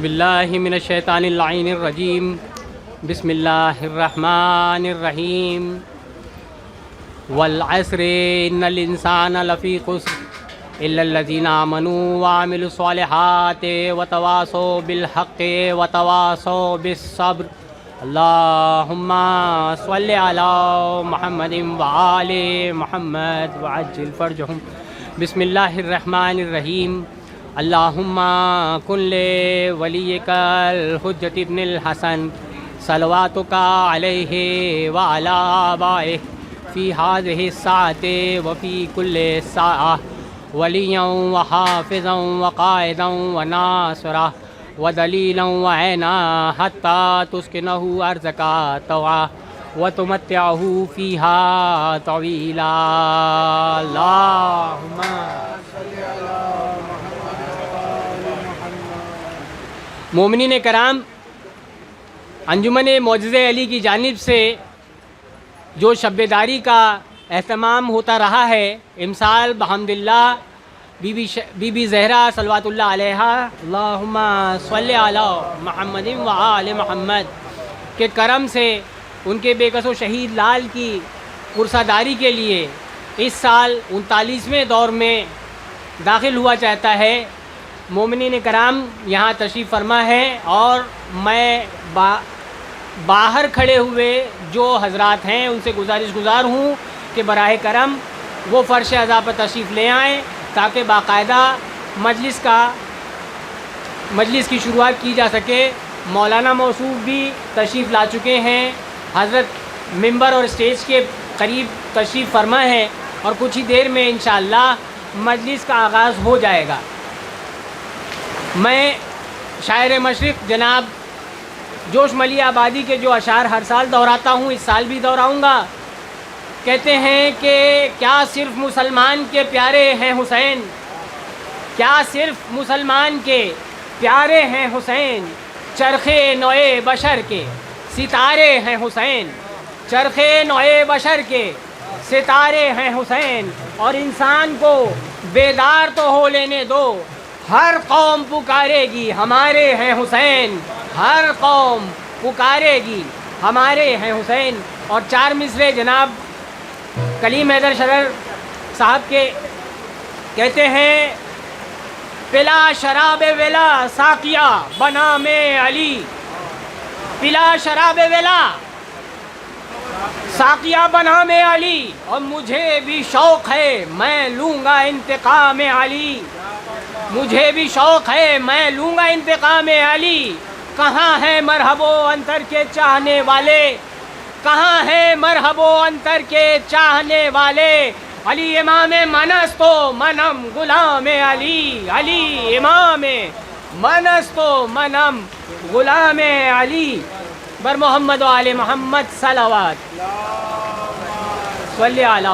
باللہ من الشیطان اللعین الرجیم بسم اللہ الرحمن الرحیم والعصر ان الانسان لفی خسر الا الذین آمنوا وعملوا الصالحات وتواصوا بالحق وتواصوا بالصبر اللہم صلی علی محمد وآل محمد وعجل فرجہم بسم اللہ الرحمن الرحیم اللہم کن لولیک الحجۃ ابن الحسن صلواتک علیہ وعلی آبائہ فی ہذہ الساعۃ وفی کل ساعۃ ولییا وحافظا وقائدا وناصرا ودلیلا وعینا حتی تسکنہ ارضک طوعا وتمتعہ فیہا طویلا اللہم مومنین کرام، انجمن معجزہ علی کی جانب سے جو شب داری کا اہتمام ہوتا رہا ہے، امسال بحمداللہ بی بی زہرا صلوات اللہ علیہ اللہم صلی علی محمد وآل محمد کے کرم سے ان کے بے کس و شہید لال کی عرصہ داری کے لیے اس سال 39ویں دور میں داخل ہوا چاہتا ہے۔ مومنین کرام یہاں تشریف فرما ہے اور میں باہر کھڑے ہوئے جو حضرات ہیں ان سے گزارش گزار ہوں کہ براہ کرم وہ فرش عزا پر تشریف لے آئیں تاکہ باقاعدہ مجلس کی شروعات کی جا سکے۔ مولانا موصوف بھی تشریف لا چکے ہیں، حضرت ممبر اور اسٹیج کے قریب تشریف فرما ہے اور کچھ ہی دیر میں انشاءاللہ مجلس کا آغاز ہو جائے گا۔ میں شاعر مشرق جناب جوش ملی آبادی کے جو اشعار ہر سال دہراتا ہوں، اس سال بھی دہراؤں گا۔ کہتے ہیں کہ کیا صرف مسلمان کے پیارے ہیں حسین، کیا صرف مسلمان کے پیارے ہیں حسین، چرخے نوئے بشر کے ستارے ہیں حسین، چرخے نوئے بشر کے ستارے ہیں حسین، اور انسان کو بیدار تو ہو لینے دو، ہر قوم پکارے گی ہمارے ہیں حسین، ہر قوم پکارے گی ہمارے ہیں حسین۔ اور چار مصرے جناب کلیم حیدر شرر صاحب کے کہتے ہیں، پلا شراب ولا ساقیہ بنام علی، پلا شراب ولا ساقیہ بنام علی، اور مجھے بھی شوق ہے میں لوں گا انتقام علی، مجھے بھی شوق ہے میں لوں گا انتقام علی۔ کہاں ہے مرحب و انتر کے چاہنے والے، کہاں ہے مرحب و انتر کے چاہنے والے، علی امام منست و منم غلام علی، علی امام منست و منم غلام علی، بر محمد و آل محمد صلوات صلی علی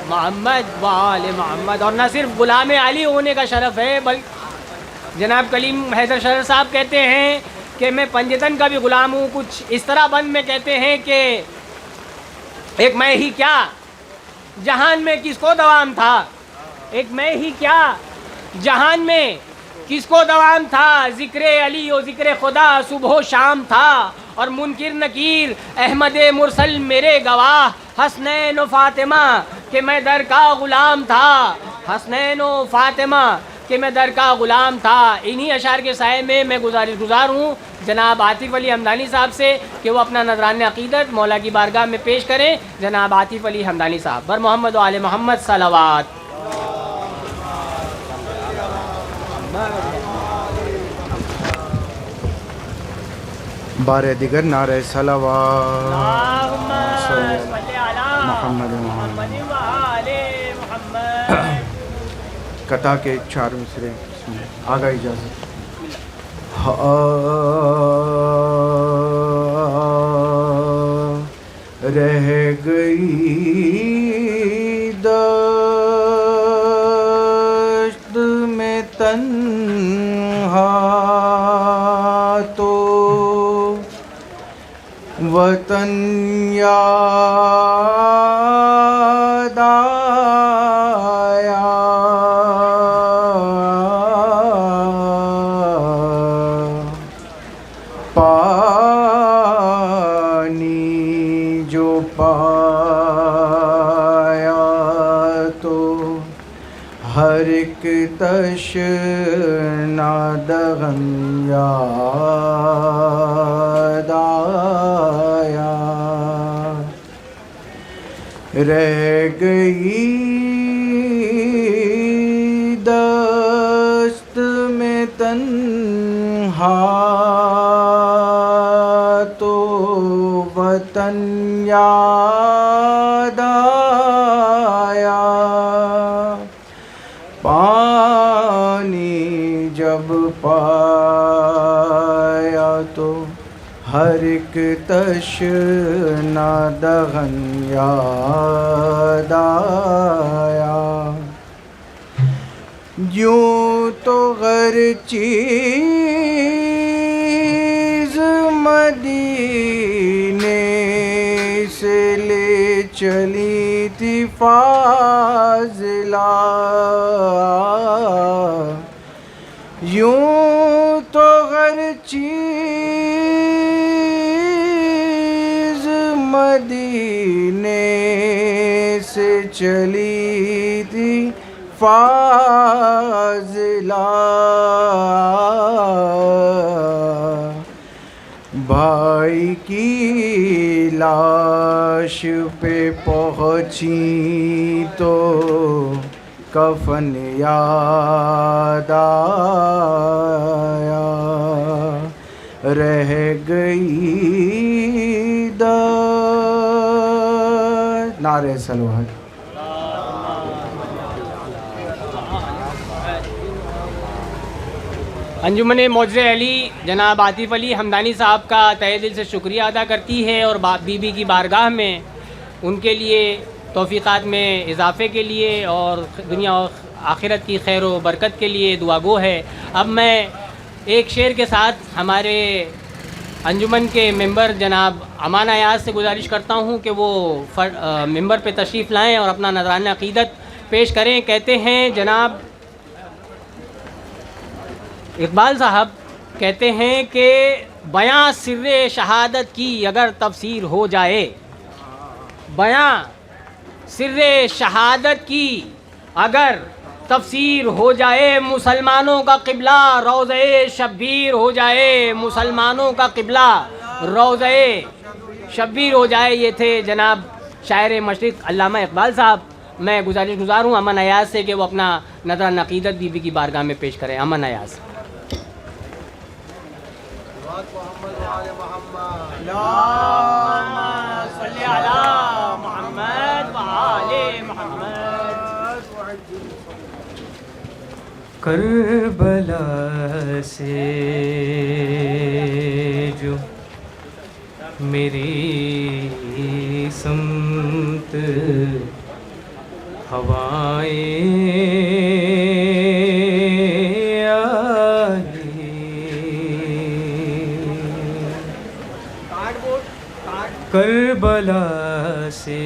محمد و آل محمد۔ اور نہ صرف غلام علی ہونے کا شرف ہے بلکہ جناب کلیم حیدر شرر صاحب کہتے ہیں کہ میں پنجتن کا بھی غلام ہوں۔ کچھ اس طرح بند میں کہتے ہیں کہ ایک میں ہی کیا جہان میں کس کو دوام تھا، ایک میں ہی کیا جہان میں کس کو دوام تھا، ذکر علی و ذکر خدا صبح و شام تھا، اور منکر نکیر احمد مرسل میرے گواہ، حسنین و فاطمہ کہ میں در کا غلام تھا، حسنین و فاطمہ کہ میں در کا غلام تھا۔ انہی اشعار کے سائے میں گزارش گزار ہوں جناب عاطف علی حمدانی صاحب سے کہ وہ اپنا نذران عقیدت مولا کی بارگاہ میں پیش کریں۔ جناب عاطف علی حمدانی صاحب، بر محمد و آل محمد صلوات۔ بار دیگر نعرہ صلوات اللہم صلی علی محمد محمد و آل محمد۔ قطع کے چار مصرے آگا اجازت۔ رہ گئی دشت میں تنہا تو وطن یاد آیا، ایک تشنا دغن یاد آیا، رہ گئی دست میں تنہا تو وطن یاد آیا، پانی جب پایا تو ہر ایک تشنا دغن یاد آیا، یوں تو ہر چیز مدینے سے لے چلی تھی فاضلہ، یوں تو ہر چیز مدینے سے چلی تھی فاضلہ، بھائی کی لاش پہ پہنچی تو کفن یاد آیا، رہ گئی نعرہ صلوات۔ انجمن معجزہ علی جناب عاطف علی حمدانی صاحب کا تہہ دل سے شکریہ ادا کرتی ہے اور بی بی کی بارگاہ میں ان کے لیے توفیقات میں اضافے کے لیے اور دنیا و آخرت کی خیر و برکت کے لیے دعا گو ہے۔ اب میں ایک شعر کے ساتھ ہمارے انجمن کے ممبر جناب امان ایاز سے گزارش کرتا ہوں کہ وہ ممبر پہ تشریف لائیں اور اپنا نذرانہ عقیدت پیش کریں۔ کہتے ہیں جناب اقبال صاحب کہتے ہیں کہ بیاں سر شہادت کی اگر تفسیر ہو جائے، بیاں سر شہادت کی اگر تفسیر ہو جائے، مسلمانوں کا قبلہ روضہ شبیر ہو جائے، مسلمانوں کا قبلہ روضہ شبیر ہو جائے۔ یہ تھے جناب شاعر مشرق علامہ اقبال صاحب۔ میں گزار ہوں امن ایاز سے کہ وہ اپنا نذرانہ عقیدت بی بی کی بارگاہ میں پیش کریں۔ امن ایاز۔ صلی علی محمد وآل محمد۔ کربلا سے جو میری سمت ہوائیں آئی، کربلا سے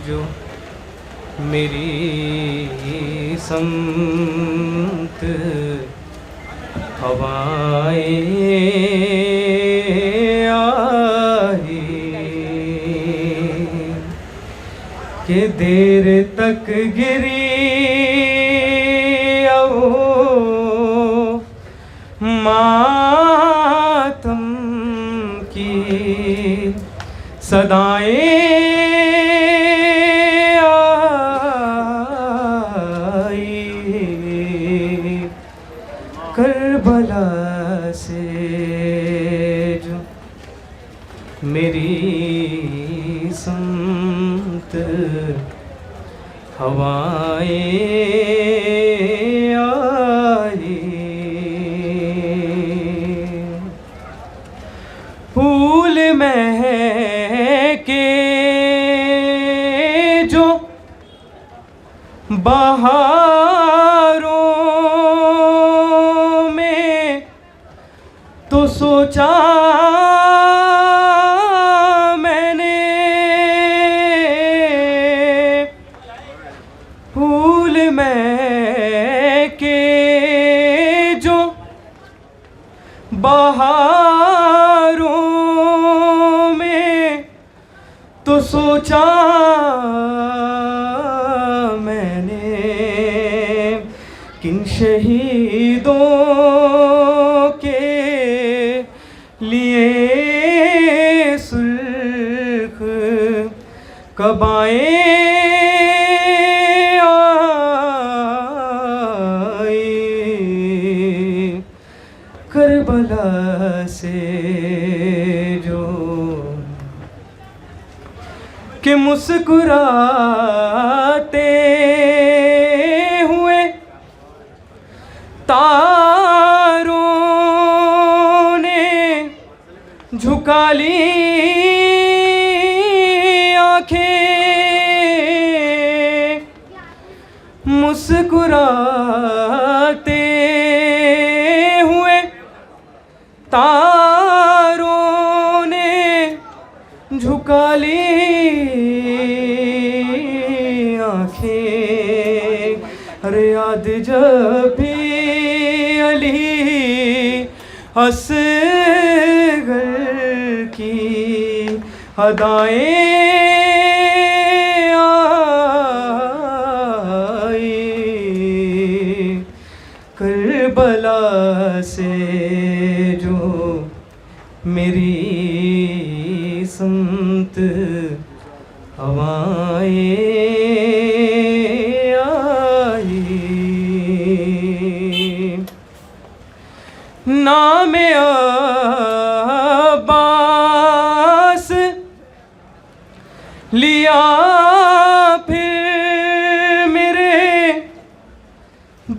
جو میری سمت ہوائیں آئی، کہ دیر تک گری او ماتم کی صدائیں آئی، کربلا سے جو میری سمت ہوائیں آئی، پھول مہکے جو بہاروں میں تو سوچا میں نے، پھول مہکے جو بہاروں میں تو سوچا میں نے، شہیدوں کے لیے سرخ قبائیں آئی کربلا سے جو کہ مسکراتے ہوئے تاروں نے جھکا لی آنکھیں مسکراتے ہوئے تاروں نے جھکا لی آنکھیں ارے یاد جب بھی علی اصغر کی ادائیں آئی کربلا سے جو میری سمت ہوائیں آئی نام عباس لیا پھر میرے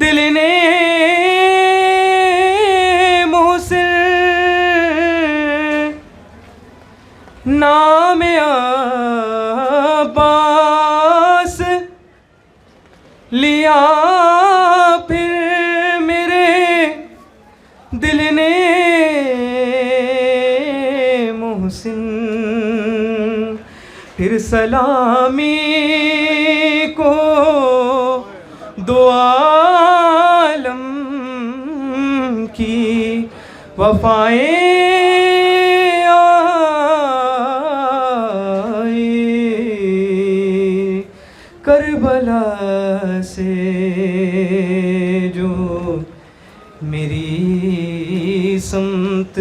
دل نے محسن نام عباس لیا پھر میرے دل نے محسن پھر سلامی کو دو عالم کی وفائیں آئی کربلا سے جو میری سمت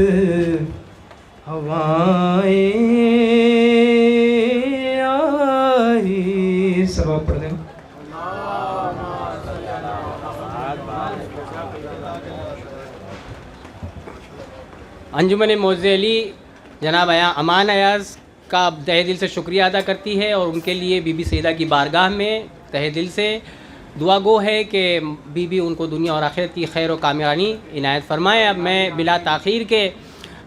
ہوائیں آئی سبب پڑھ دیں انجمن موز علی جناب امان ایاز کا تہ دل سے شکریہ ادا کرتی ہے اور ان کے لیے بی بی سیدہ کی بارگاہ میں تہ دل سے دعا گو ہے کہ بی بی ان کو دنیا اور آخرت کی خیر و کامیابی عنایت فرمائے۔ اب میں بلا تاخیر کے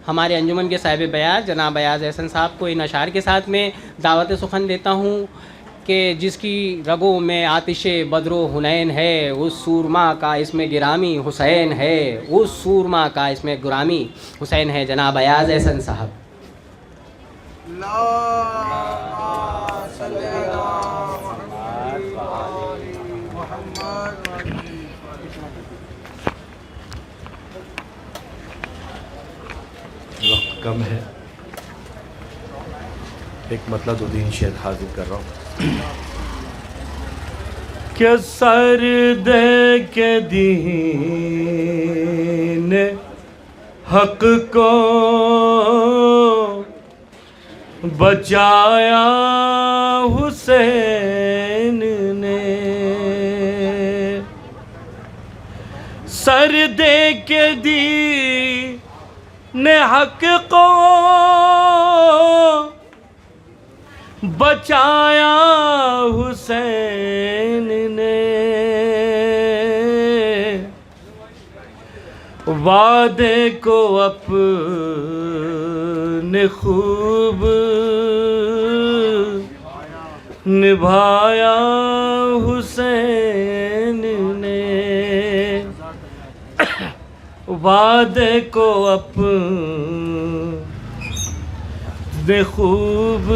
ہمارے انجمن کے صاحب بیعت جناب ایاز احسن صاحب کو ان اشعار کے ساتھ میں دعوت سخن دیتا ہوں کہ جس کی رگوں میں آتش بدر و حنین ہے، اس سورما کا اس میں گرامی حسین ہے، اس سورما کا اس میں گرامی حسین ہے، جناب ایاز احسن صاحب۔ وقت کم ہے، ایک مطلب 2-3 شعر حاضر کر رہا ہوں کہ سر دے کے دین حق کو بچایا حسین نے، سر دے کے دین حق کو بچایا حسین نے، وعدے کو اپنے خوب نبھایا حسین نے، وعدے کو اپنے خوب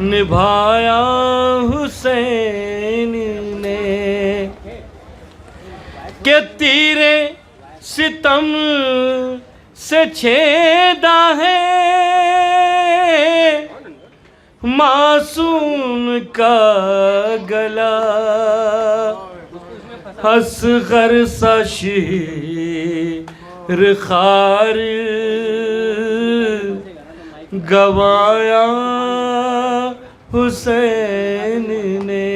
نبھایا حسین نے، کہ تیرے ستم سے چھیدا ہے معصوم کا گلا، اصغر سا شیر خار گوایا حسین نے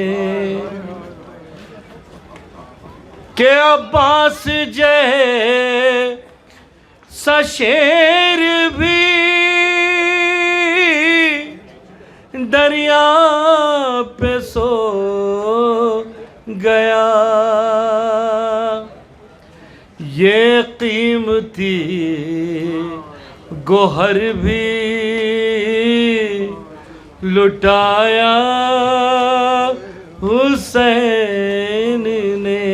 کہ عباس جیسا شیر بھی دریا پہ سو گیا، یہ قیمتی گوہر بھی لٹایا حسین نے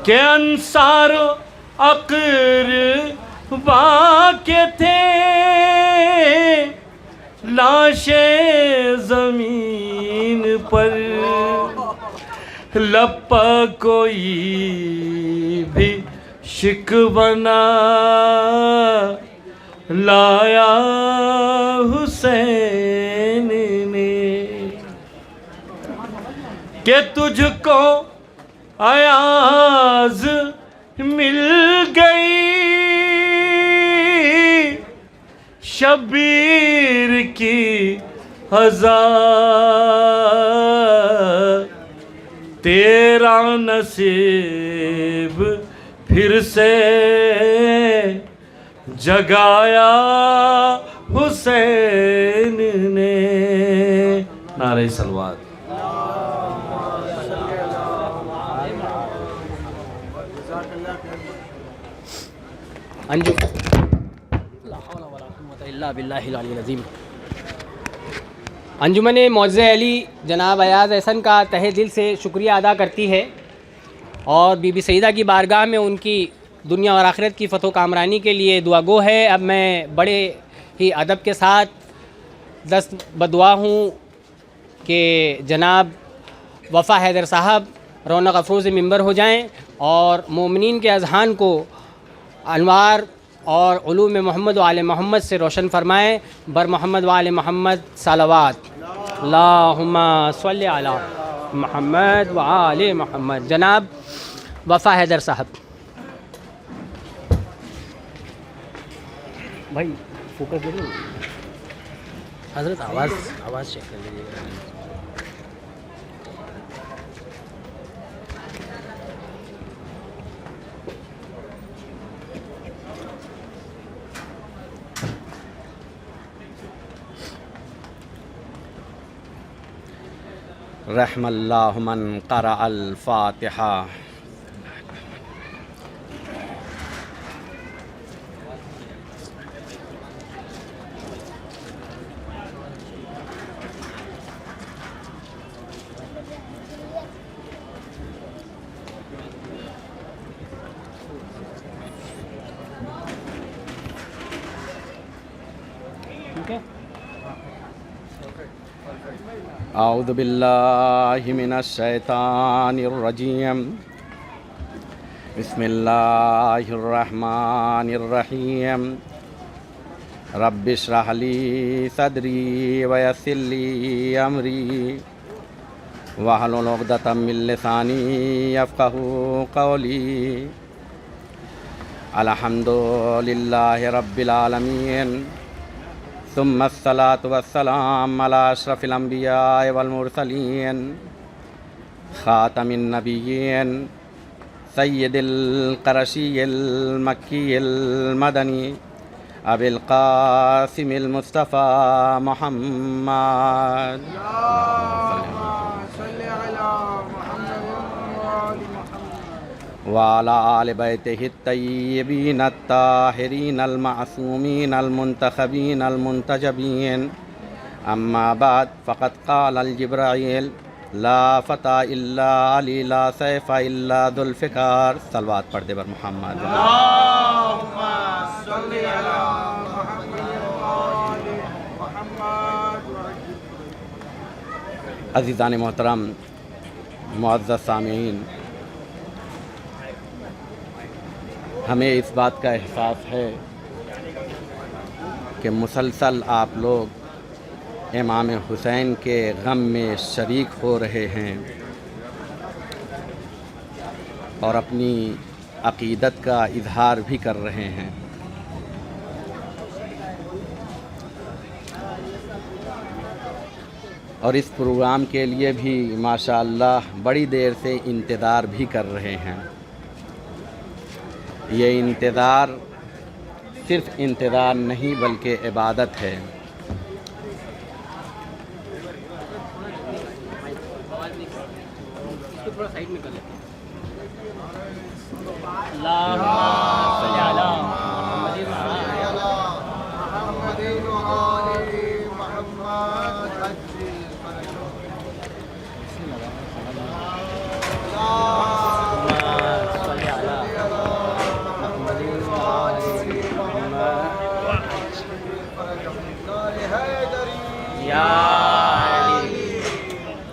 کہ انصار و اقربا کے تھے لاشیں زمین پر، لپا کوئی بھی شکوہ نہ لایا حسین نے کہ تجھ کو ایاز مل گئی شبیر کی ہزار، تیرا نصیب پھر سے جگایا حسین نے۔ نعرہ صلوات۔ انجم لا حول ولا قوة الا باللہ العلی العظیم۔ انجمن معزز علی جناب ایاز احسن کا تہہ دل سے شکریہ ادا کرتی ہے اور بی بی سیدہ کی بارگاہ میں ان کی دنیا اور آخرت کی فتح و کامرانی کے لیے دعا گو ہے۔ اب میں بڑے ہی ادب کے ساتھ دست بدعا ہوں کہ جناب وفا حیدر صاحب رونق افروز ممبر ہو جائیں اور مومنین کے اذہان کو انوار اور علوم محمد و آل محمد سے روشن فرمائیں۔ بر محمد و آل محمد صلوات۔ اللہم صلی علی محمد و آل محمد۔ جناب وفا حیدر صاحب۔ بھائی فوکس دے دیں حضرت، آواز چیک کر لیجیے گا۔ رحم اللہ من قرأ الفاتحہ۔ ٹھیک ہے۔ اعوذ باللہ من الشیطان الرجیم، بسم اللہ الرحمن الرحیم، رب اشرح لی صدری ویسر لی امری واحلل عقدۃ من لسانی یفقہوا قولی۔ الحمد للہ رب العالمین، ثم الصلاة والسلام على اشرف الانبیاء والمرسلین، خاتم النبیین، سید القرشی المکی المدنی، ابی القاسم المصطفیٰ محمد وعلى آل بیتہ الطیبین الطاہرین المعصومین المنتخبین المنتجبین، اما بعد فقد قال الجبرائیل لا فتح الا علی لا سیف الا ذو الفقار۔ صلوات پڑھ دے بر محمد۔ اللہم صلی علی محمد وآل محمد۔ عزیزان محترم، معزز سامعین، ہمیں اس بات کا احساس ہے کہ مسلسل آپ لوگ امام حسین کے غم میں شریک ہو رہے ہیں، اور اپنی عقیدت کا اظہار بھی کر رہے ہیں۔ اور اس پروگرام کے لیے بھی ماشاءاللہ بڑی دیر سے انتظار بھی کر رہے ہیں۔ یہ انتظار صرف انتظار نہیں بلکہ عبادت ہے۔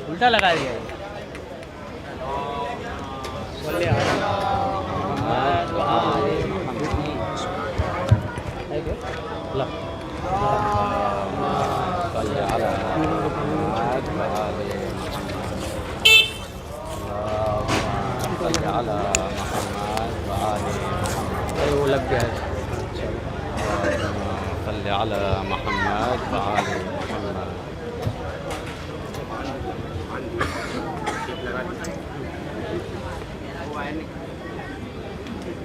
الٹا لگا دیا وہ لگ گیا ہے۔ صلی علی محمد وآل محمد۔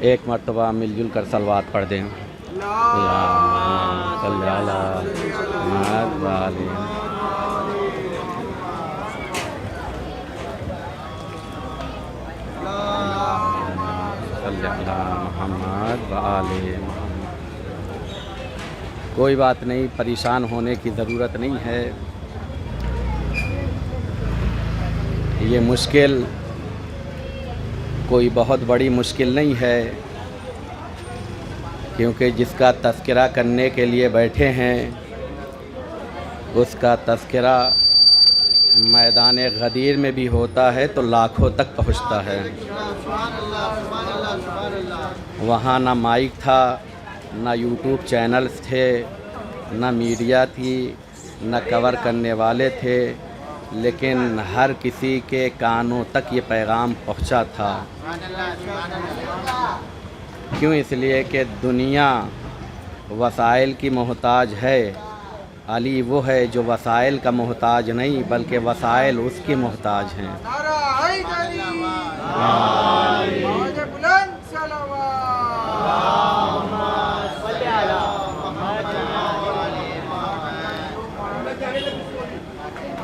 ایک مرتبہ مل جل کر صلوات پڑھ دیں۔ اللہم صلی علی محمد وآل صلی علی محمد وآل محمد۔ کوئی بات نہیں، پریشان ہونے کی ضرورت نہیں ہے۔ یہ مشکل کوئی بہت بڑی مشکل نہیں ہے، کیونکہ جس کا تذکرہ کرنے کے لیے بیٹھے ہیں اس کا تذکرہ میدان غدیر میں بھی ہوتا ہے تو لاکھوں تک پہنچتا ہے۔ وہاں نہ مائک تھا، نہ یوٹیوب چینلز تھے، نہ میڈیا تھی، نہ کور کرنے والے تھے، لیکن ہر کسی کے کانوں تک یہ پیغام پہنچا تھا۔ کیوں؟ اس لیے کہ دنیا وسائل کی محتاج ہے، علی وہ ہے جو وسائل کا محتاج نہیں بلکہ وسائل اس کی محتاج ہیں۔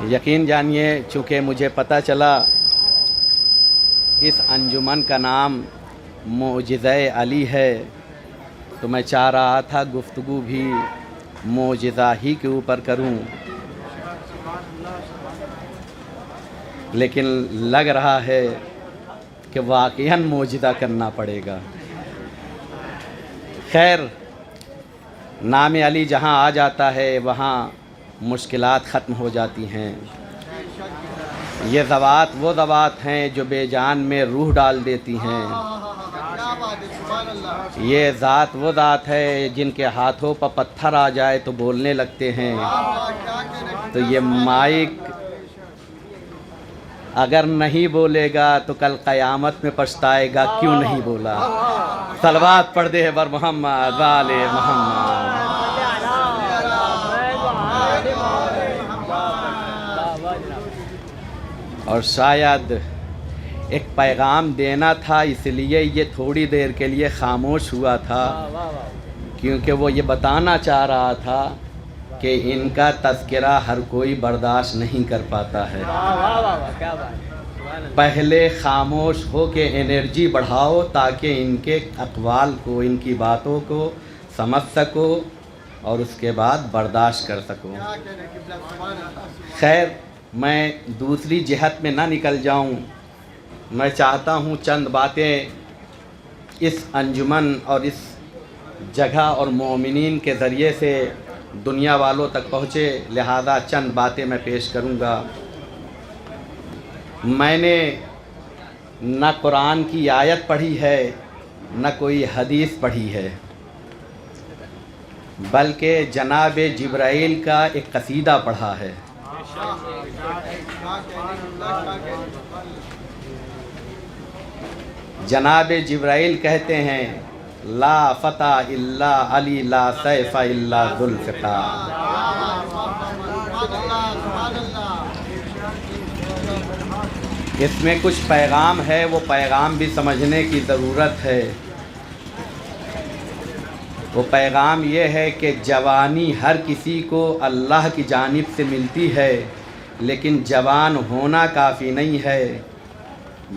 یقین جانیے، چونکہ مجھے پتہ چلا اس انجمن کا نام معجزہ علی ہے، تو میں چاہ رہا تھا گفتگو بھی معجزہ ہی کے اوپر کروں، لیکن لگ رہا ہے کہ واقعاً معجزہ کرنا پڑے گا۔ خیر، نام علی جہاں آ جاتا ہے وہاں مشکلات ختم ہو جاتی ہیں۔ یہ ذوات وہ ذوات ہیں جو بے جان میں روح ڈال دیتی ہیں۔ یہ ذات وہ ذات ہے جن کے ہاتھوں پر پتھر آ جائے تو بولنے لگتے ہیں۔ تو یہ مائک اگر نہیں بولے گا تو کل قیامت میں پچھتائے گا کیوں نہیں بولا۔ صلوات پڑھ دے بر محمد وآل محمد۔ اور شاید ایک پیغام دینا تھا، اس لیے یہ تھوڑی دیر کے لیے خاموش ہوا تھا، کیونکہ وہ یہ بتانا چاہ رہا تھا کہ ان کا تذکرہ ہر کوئی برداشت نہیں کر پاتا ہے۔ پہلے خاموش ہو کے انرجی بڑھاؤ تاکہ ان کے اقوال کو، ان کی باتوں کو سمجھ سکو اور اس کے بعد برداشت کر سکو۔ خیر، میں دوسری جہت میں نہ نکل جاؤں، میں چاہتا ہوں چند باتیں اس انجمن اور اس جگہ اور مومنین کے ذریعے سے دنیا والوں تک پہنچے، لہذا چند باتیں میں پیش کروں گا۔ میں نے نہ قرآن کی آیت پڑھی ہے نہ کوئی حدیث پڑھی ہے، بلکہ جناب جبرائیل کا ایک قصیدہ پڑھا ہے۔ جناب جبرائیل کہتے ہیں لا فتح الا علی لا سیف الا ذوالفقار. اس میں کچھ پیغام ہے، وہ پیغام بھی سمجھنے کی ضرورت ہے. وہ پیغام یہ ہے کہ جوانی ہر کسی کو اللہ کی جانب سے ملتی ہے، لیکن جوان ہونا کافی نہیں ہے،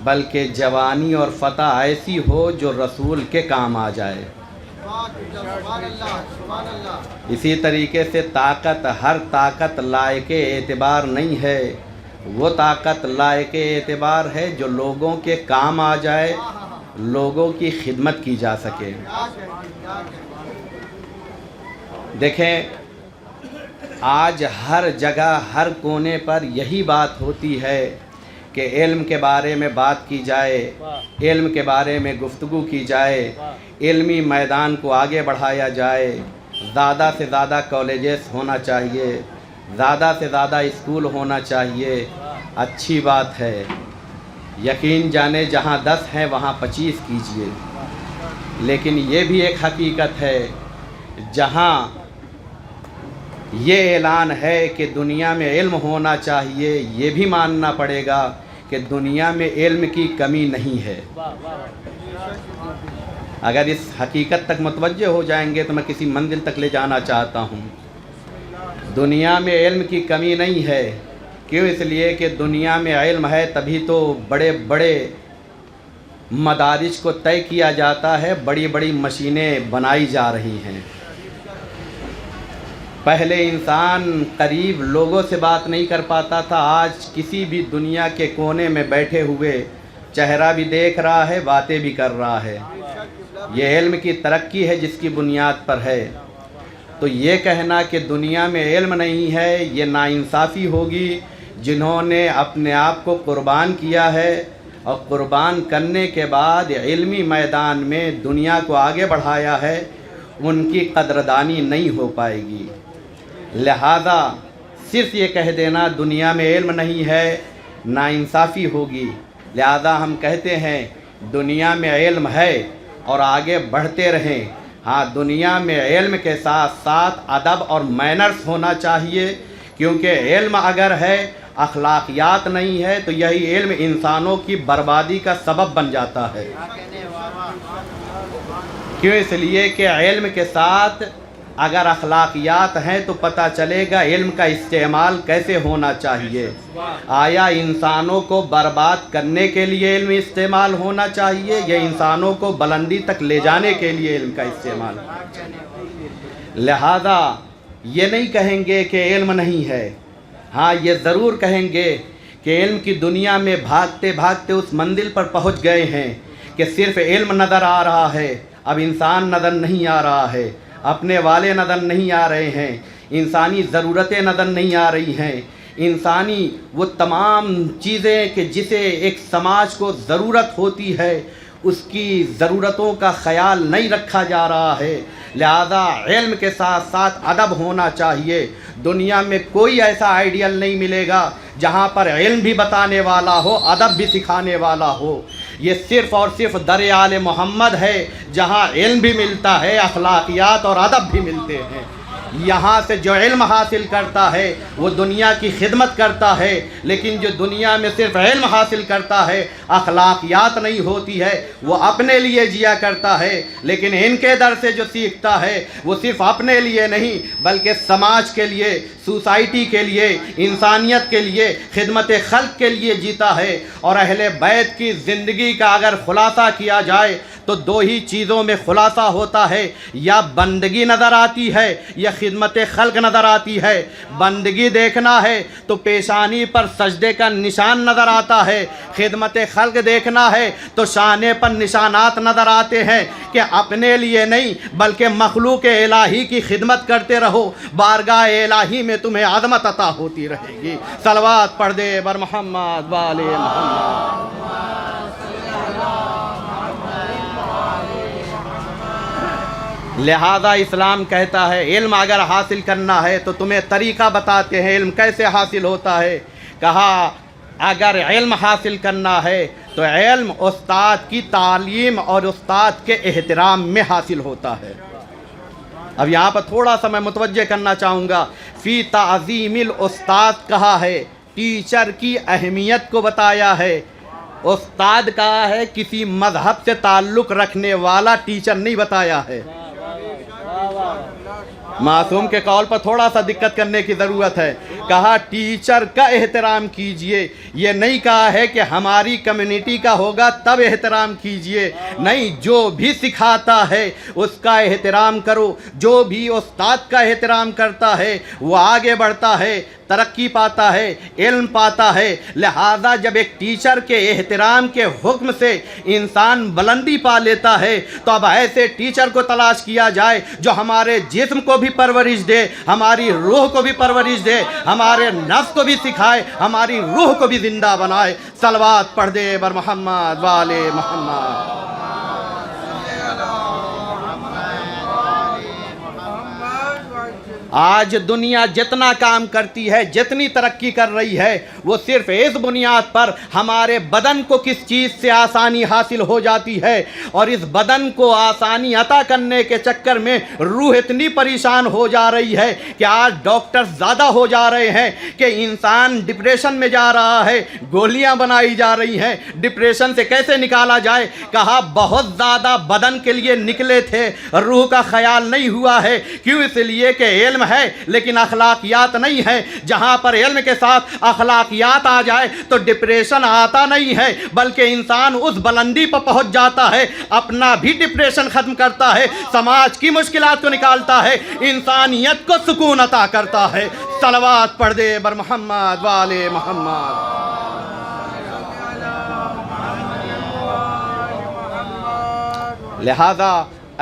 بلکہ جوانی اور فتح ایسی ہو جو رسول کے کام آ جائے. اسی طریقے سے طاقت، ہر طاقت لائق اعتبار نہیں ہے، وہ طاقت لائق اعتبار ہے جو لوگوں کے کام آ جائے، لوگوں کی خدمت کی جا سکے. دیکھیں آج ہر جگہ ہر کونے پر یہی بات ہوتی ہے کہ علم کے بارے میں بات کی جائے، علم کے بارے میں گفتگو کی جائے، علمی میدان کو آگے بڑھایا جائے، زیادہ سے زیادہ کالجز ہونا چاہیے، زیادہ سے زیادہ اسکول ہونا چاہیے. اچھی بات ہے، یقین جانے جہاں 10 ہیں وہاں 25 کیجئے. لیکن یہ بھی ایک حقیقت ہے جہاں یہ اعلان ہے کہ دنیا میں علم ہونا چاہیے، یہ بھی ماننا پڑے گا کہ دنیا میں علم کی کمی نہیں ہے. اگر اس حقیقت تک متوجہ ہو جائیں گے تو میں کسی منزل تک لے جانا چاہتا ہوں. دنیا میں علم کی کمی نہیں ہے. کیوں؟ اس لیے کہ دنیا میں علم ہے تبھی تو بڑے بڑے مدارج کو طے کیا جاتا ہے، بڑی بڑی مشینیں بنائی جا رہی ہیں. پہلے انسان قریب لوگوں سے بات نہیں کر پاتا تھا، آج کسی بھی دنیا کے کونے میں بیٹھے ہوئے چہرہ بھی دیکھ رہا ہے، باتیں بھی کر رہا ہے. یہ علم کی ترقی ہے جس کی بنیاد پر ہے. تو یہ کہنا کہ دنیا میں علم نہیں ہے یہ ناانصافی ہوگی. جنہوں نے اپنے آپ کو قربان کیا ہے اور قربان کرنے کے بعد علمی میدان میں دنیا کو آگے بڑھایا ہے، ان کی قدردانی نہیں ہو پائے گی. لہذا صرف یہ کہہ دینا دنیا میں علم نہیں ہے ناانصافی ہوگی. لہذا ہم کہتے ہیں دنیا میں علم ہے اور آگے بڑھتے رہیں. ہاں، دنیا میں علم کے ساتھ ساتھ ادب اور مینرز ہونا چاہیے، کیونکہ علم اگر ہے اخلاقیات نہیں ہے تو یہی علم انسانوں کی بربادی کا سبب بن جاتا ہے. کیوں؟ اس لیے کہ علم کے ساتھ اگر اخلاقیات ہیں تو پتہ چلے گا علم کا استعمال کیسے ہونا چاہیے. آیا انسانوں کو برباد کرنے کے لیے علم استعمال ہونا چاہیے یا انسانوں کو بلندی تک لے جانے کے لیے علم کا استعمال ہونا چاہیے؟ لہذا یہ نہیں کہیں گے کہ علم نہیں ہے. ہاں، یہ ضرور کہیں گے کہ علم کی دنیا میں بھاگتے بھاگتے اس منزل پر پہنچ گئے ہیں کہ صرف علم نظر آ رہا ہے، اب انسان نظر نہیں آ رہا ہے، اپنے والے نظر نہیں آ رہے ہیں، انسانی ضرورتیں نظر نہیں آ رہی ہیں، انسانی وہ تمام چیزیں کہ جسے ایک سماج کو ضرورت ہوتی ہے اس کی ضرورتوں کا خیال نہیں رکھا جا رہا ہے. لہذا علم کے ساتھ ساتھ ادب ہونا چاہیے. دنیا میں کوئی ایسا آئیڈیل نہیں ملے گا جہاں پر علم بھی بتانے والا ہو، ادب بھی سکھانے والا ہو. یہ صرف اور صرف در آل محمد ہے جہاں علم بھی ملتا ہے، اخلاقیات اور ادب بھی ملتے ہیں. یہاں سے جو علم حاصل کرتا ہے وہ دنیا کی خدمت کرتا ہے، لیکن جو دنیا میں صرف علم حاصل کرتا ہے اخلاقیات نہیں ہوتی ہے، وہ اپنے لیے جیا کرتا ہے. لیکن ان کے در سے جو سیکھتا ہے وہ صرف اپنے لیے نہیں بلکہ سماج کے لیے، سوسائٹی کے لیے، انسانیت کے لیے، خدمت خلق کے لیے جیتا ہے. اور اہل بیت کی زندگی کا اگر خلاصہ کیا جائے تو دو ہی چیزوں میں خلاصہ ہوتا ہے، یا بندگی نظر آتی ہے یا خدمت خلق نظر آتی ہے. بندگی دیکھنا ہے تو پیشانی پر سجدے کا نشان نظر آتا ہے، خدمت خلق دیکھنا ہے تو شانے پر نشانات نظر آتے ہیں کہ اپنے لیے نہیں بلکہ مخلوق الہی کی خدمت کرتے رہو، بارگاہ الہی میں تمہیں عظمت عطا ہوتی رہے گی. صلوات پڑھ دے بر محمد وآل محمد. لہذا اسلام کہتا ہے علم اگر حاصل کرنا ہے تو تمہیں طریقہ بتاتے ہیں علم کیسے حاصل ہوتا ہے. کہا اگر علم حاصل کرنا ہے تو علم استاد کی تعلیم اور استاد کے احترام میں حاصل ہوتا ہے۔ اب یہاں پر تھوڑا سا میں متوجہ کرنا چاہوں گا، فی تعظیم الاستاد کہا ہے، ٹیچر کی اہمیت کو بتایا ہے۔ استاد کہا ہے، کسی مذہب سے تعلق رکھنے والا ٹیچر نہیں بتایا ہے۔ معصوم کے قول پر تھوڑا سا دقت کرنے کی ضرورت ہے، کہا ٹیچر کا احترام کیجئے، یہ نہیں کہا ہے کہ ہماری کمیونٹی کا ہوگا تب احترام کیجئے، نہیں، جو بھی سکھاتا ہے اس کا احترام کرو۔ جو بھی استاد کا احترام کرتا ہے وہ آگے بڑھتا ہے، ترقی پاتا ہے، علم پاتا ہے۔ لہذا جب ایک ٹیچر کے احترام کے حکم سے انسان بلندی پا لیتا ہے تو اب ایسے ٹیچر کو تلاش کیا جائے جو ہمارے جسم کو بھی پرورش دے، ہماری روح کو بھی پرورش دے، ہمارے نفس کو بھی سکھائے، ہماری روح کو بھی زندہ بنائے۔ صلوات پڑھ دے بر محمد والے محمد۔ آج دنیا جتنا کام کرتی ہے، جتنی ترقی کر رہی ہے، وہ صرف اس بنیاد پر ہمارے بدن کو کس چیز سے آسانی حاصل ہو جاتی ہے، اور اس بدن کو آسانی عطا کرنے کے چکر میں روح اتنی پریشان ہو جا رہی ہے کہ آج ڈاکٹر زیادہ ہو جا رہے ہیں کہ انسان ڈپریشن میں جا رہا ہے، گولیاں بنائی جا رہی ہیں ڈپریشن سے کیسے نکالا جائے۔ کہا بہت زیادہ بدن کے لیے نکلے تھے، روح کا خیال نہیں ہوا ہے۔ کیوں؟ اس لیے کہ علم ہے لیکن اخلاقیات نہیں ہے۔ جہاں پر علم کے ساتھ اخلاقیات آ جائے تو ڈپریشن آتا نہیں ہے، بلکہ انسان اس بلندی پر پہنچ جاتا ہے، اپنا بھی ڈپریشن ختم کرتا ہے، سماج کی مشکلات کو نکالتا ہے، انسانیت کو سکون عطا کرتا ہے۔ صلوات پڑھ دے بر محمد والے محمد۔ لہذا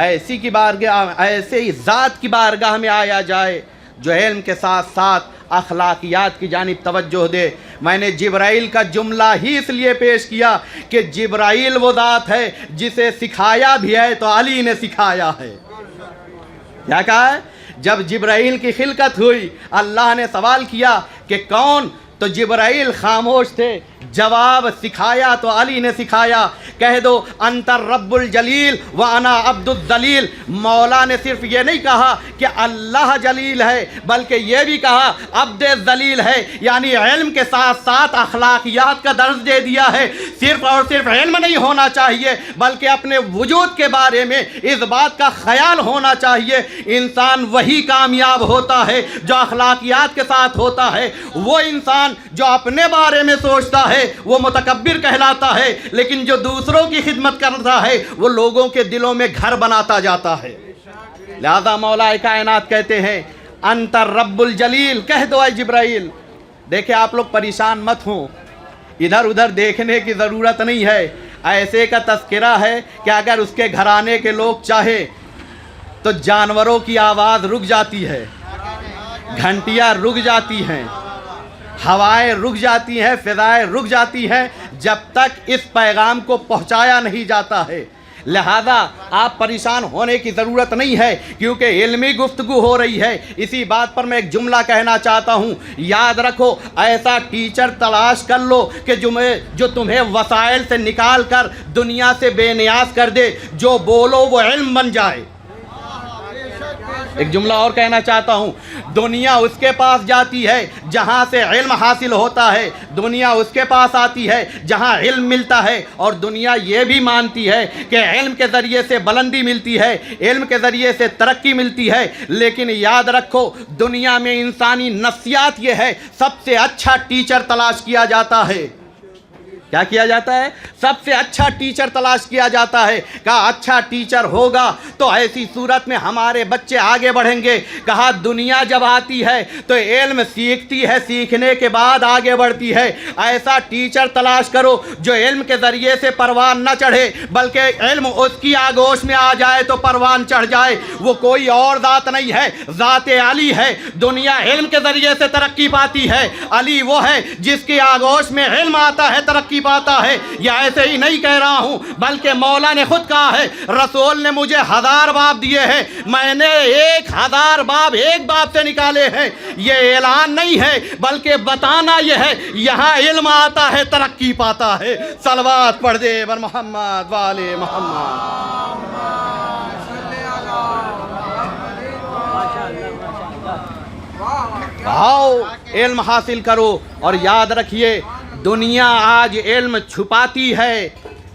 ایسی کی بارگاہ، ایسے ہی ذات کی بارگاہ میں آیا جائے جو علم کے ساتھ ساتھ اخلاقیات کی جانب توجہ دے۔ میں نے جبرائیل کا جملہ ہی اس لیے پیش کیا کہ جبرائیل وہ ذات ہے جسے سکھایا بھی ہے تو علی نے سکھایا ہے۔ کیا کہا ہے؟ جب جبرائیل کی خلقت ہوئی، اللہ نے سوال کیا کہ کون؟ تو جبرائیل خاموش تھے، جواب سکھایا تو علی نے سکھایا۔ کہہ دو انت الرب الجلیل وانا عبد الذلیل۔ مولا نے صرف یہ نہیں کہا کہ اللہ جلیل ہے، بلکہ یہ بھی کہا عبد ذلیل ہے، یعنی علم کے ساتھ ساتھ اخلاقیات کا درس دے دیا ہے۔ صرف اور صرف علم نہیں ہونا چاہیے، بلکہ اپنے وجود کے بارے میں اس بات کا خیال ہونا چاہیے۔ انسان وہی کامیاب ہوتا ہے جو اخلاقیات کے ساتھ ہوتا ہے۔ وہ انسان جو اپنے بارے میں سوچتا ہے وہ متکبر کہلاتا ہے، لیکن جو دوسروں کی خدمت کرتا ہے وہ لوگوں کے دلوں میں گھر بناتا جاتا ہے۔ لہذا مولا کائنات کہتے ہیں انت الرب الجلیل۔ کہہ دو اے جبرائیل۔ دیکھیں آپ لوگ پریشان مت ہوں، ادھر ادھر دیکھنے کی ضرورت نہیں ہے۔ ایسے کا تذکرہ ہے کہ اگر اس کے گھرانے کے لوگ چاہے تو جانوروں کی آواز رک جاتی ہے، گھنٹیاں رک جاتی ہیں، ہوائیں رک جاتی ہیں، فضائیں رک جاتی ہیں، جب تک اس پیغام کو پہنچایا نہیں جاتا ہے۔ لہذا آپ پریشان ہونے کی ضرورت نہیں ہے، کیونکہ علمی گفتگو ہو رہی ہے۔ اسی بات پر میں ایک جملہ کہنا چاہتا ہوں، یاد رکھو ایسا ٹیچر تلاش کر لو کہ جو تمہیں وسائل سے نکال کر دنیا سے بے نیاز کر دے، جو بولو وہ علم بن جائے۔ ایک جملہ اور کہنا چاہتا ہوں، دنیا اس کے پاس جاتی ہے جہاں سے علم حاصل ہوتا ہے، دنیا اس کے پاس آتی ہے جہاں علم ملتا ہے، اور دنیا یہ بھی مانتی ہے کہ علم کے ذریعے سے بلندی ملتی ہے، علم کے ذریعے سے ترقی ملتی ہے۔ لیکن یاد رکھو دنیا میں انسانی نفسیات یہ ہے، سب سے اچھا ٹیچر تلاش کیا جاتا ہے۔ کیا کیا جاتا ہے؟ سب سے اچھا ٹیچر تلاش کیا جاتا ہے۔ کہا اچھا ٹیچر ہوگا تو ایسی صورت میں ہمارے بچے آگے بڑھیں گے۔ کہا دنیا جب آتی ہے تو علم سیکھتی ہے، سیکھنے کے بعد آگے بڑھتی ہے۔ ایسا ٹیچر تلاش کرو جو علم کے ذریعے سے پروان نہ چڑھے، بلکہ علم اس کی آگوش میں آ جائے تو پروان چڑھ جائے۔ وہ کوئی اور ذات نہیں ہے، ذات علی ہے۔ دنیا علم کے ذریعے سے ترقی پاتی ہے، علی وہ ہے جس کی آگوش میں علم آتا ہے، ترقی پاتا ہے، یہ ایسے ہی نہیں کہہ رہا ہوں بلکہ مولا نے خود کہا ہے، رسول نے مجھے 1000 باب دیے ہیں، میں نے 1000 باب ایک باب سے نکالے ہیں۔ یہ اعلان نہیں ہے بلکہ بتانا یہ ہے، یہاں علم آتا ہے ترقی پاتا ہے۔ صلوات پڑھ دے بر محمد والے محمد۔ آؤ علم حاصل کرو، اور یاد رکھیے دنیا آج علم چھپاتی ہے،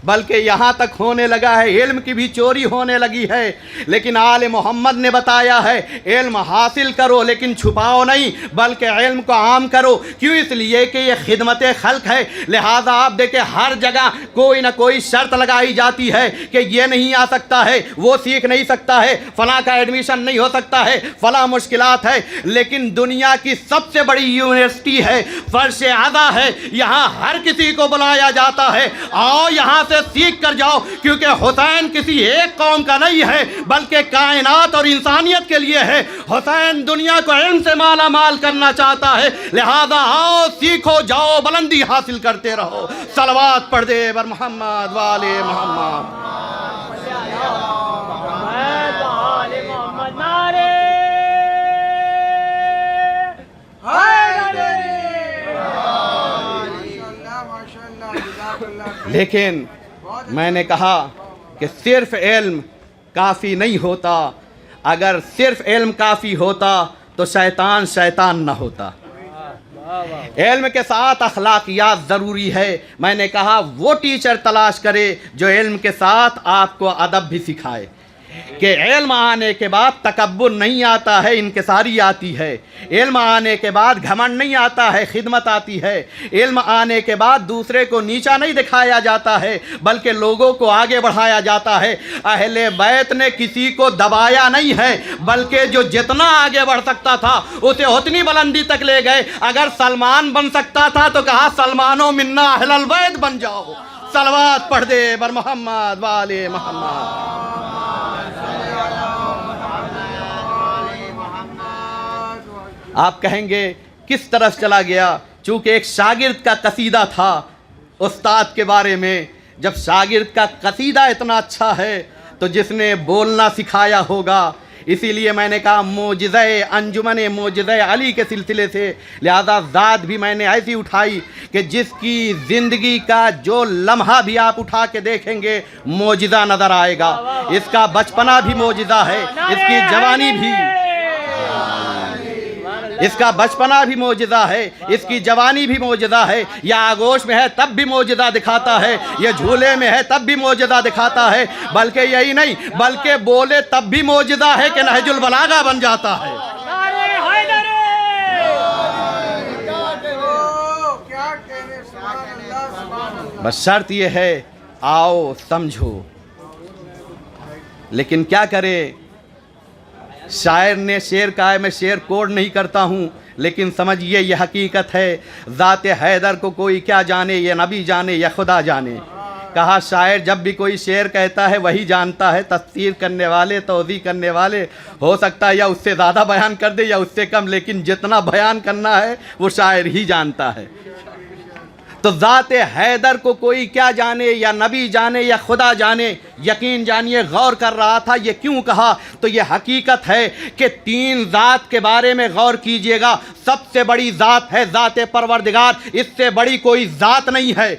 بلکہ یہاں تک ہونے لگا ہے علم کی بھی چوری ہونے لگی ہے، لیکن آل محمد نے بتایا ہے علم حاصل کرو لیکن چھپاؤ نہیں بلکہ علم کو عام کرو۔ کیوں؟ اس لیے کہ یہ خدمت خلق ہے، لہٰذا آپ دیکھیں ہر جگہ کوئی نہ کوئی شرط لگائی جاتی ہے کہ یہ نہیں آ سکتا ہے، وہ سیکھ نہیں سکتا ہے، فلاں کا ایڈمیشن نہیں ہو سکتا ہے، فلاں مشکلات ہے، لیکن دنیا کی سب سے بڑی یونیورسٹی ہے، فرش اعلیٰ ہے، یہاں ہر کسی کو بلایا جاتا ہے، آؤ یہاں سے سیکھ کر جاؤ، کیونکہ حسین کسی ایک قوم کا نہیں ہے بلکہ کائنات اور انسانیت کے لیے ہے۔ حسین دنیا کو علم سے مالا مال کرنا چاہتا ہے، لہذا آؤ سیکھو، جاؤ بلندی حاصل کرتے رہو۔ صلوات پڑھ دے بر محمد والے محمد۔ لیکن میں نے کہا کہ صرف علم کافی نہیں ہوتا، اگر صرف علم کافی ہوتا تو شیطان نہ ہوتا۔ علم کے ساتھ اخلاقیات ضروری ہے۔ میں نے کہا وہ ٹیچر تلاش کرے جو علم کے ساتھ آپ کو ادب بھی سکھائے، کہ علم آنے کے بعد تکبر نہیں آتا ہے، انکساری آتی ہے۔ علم آنے کے بعد گھمنڈ نہیں آتا ہے، خدمت آتی ہے۔ علم آنے کے بعد دوسرے کو نیچا نہیں دکھایا جاتا ہے بلکہ لوگوں کو آگے بڑھایا جاتا ہے۔ اہل بیت نے کسی کو دبایا نہیں ہے بلکہ جو جتنا آگے بڑھ سکتا تھا اسے اتنی بلندی تک لے گئے۔ اگر سلمان بن سکتا تھا تو کہا سلمانو منا اہل البیت بن جاؤ۔ صلوات پڑھ دے بر محمد والے محمد۔ آپ کہیں گے کس طرف چلا گیا؟ چونکہ ایک شاگرد کا قصیدہ تھا استاد کے بارے میں۔ جب شاگرد کا قصیدہ اتنا اچھا ہے تو جس نے بولنا سکھایا ہوگا، اسی لیے میں نے کہا معجزہ انجمن معجزہ علی کے سلسلے سے، لہذا ذات بھی میں نے ایسی اٹھائی کہ جس کی زندگی کا جو لمحہ بھی آپ اٹھا کے دیکھیں گے معجزہ نظر آئے گا۔ اس کا بچپنا بھی معجزہ ہے، اس کی جوانی بھی، اس کا بچپنا بھی معجزہ ہے، اس کی جوانی بھی معجزہ ہے۔ یہ آغوش میں ہے تب بھی معجزہ دکھاتا ہے، یہ جھولے میں ہے تب بھی معجزہ دکھاتا ہے، بلکہ یہی نہیں بلکہ بولے تب بھی معجزہ ہے کہ نہج البلاغہ بن جاتا ہے۔ بس شرط یہ ہے آؤ سمجھو، لیکن کیا کرے؟ شاعر نے شعر کہا ہے، میں شعر کوڈ نہیں کرتا ہوں لیکن سمجھیے یہ حقیقت ہے، ذات حیدر کو کوئی کیا جانے، یہ نبی جانے یا خدا جانے۔ کہا شاعر جب بھی کوئی شعر کہتا ہے وہی جانتا ہے، تفسیر کرنے والے توضیح کرنے والے ہو سکتا ہے یا اس سے زیادہ بیان کر دے یا اس سے کم، لیکن جتنا بیان کرنا ہے وہ شاعر ہی جانتا ہے۔ تو ذات حیدر کو کوئی کیا جانے یا نبی جانے یا خدا جانے، یقین جانیے غور کر رہا تھا یہ کیوں کہا، تو یہ حقیقت ہے کہ 3 ذات کے بارے میں غور کیجئے گا۔ سب سے بڑی ذات ہے ذات پروردگار، اس سے بڑی کوئی ذات نہیں ہے،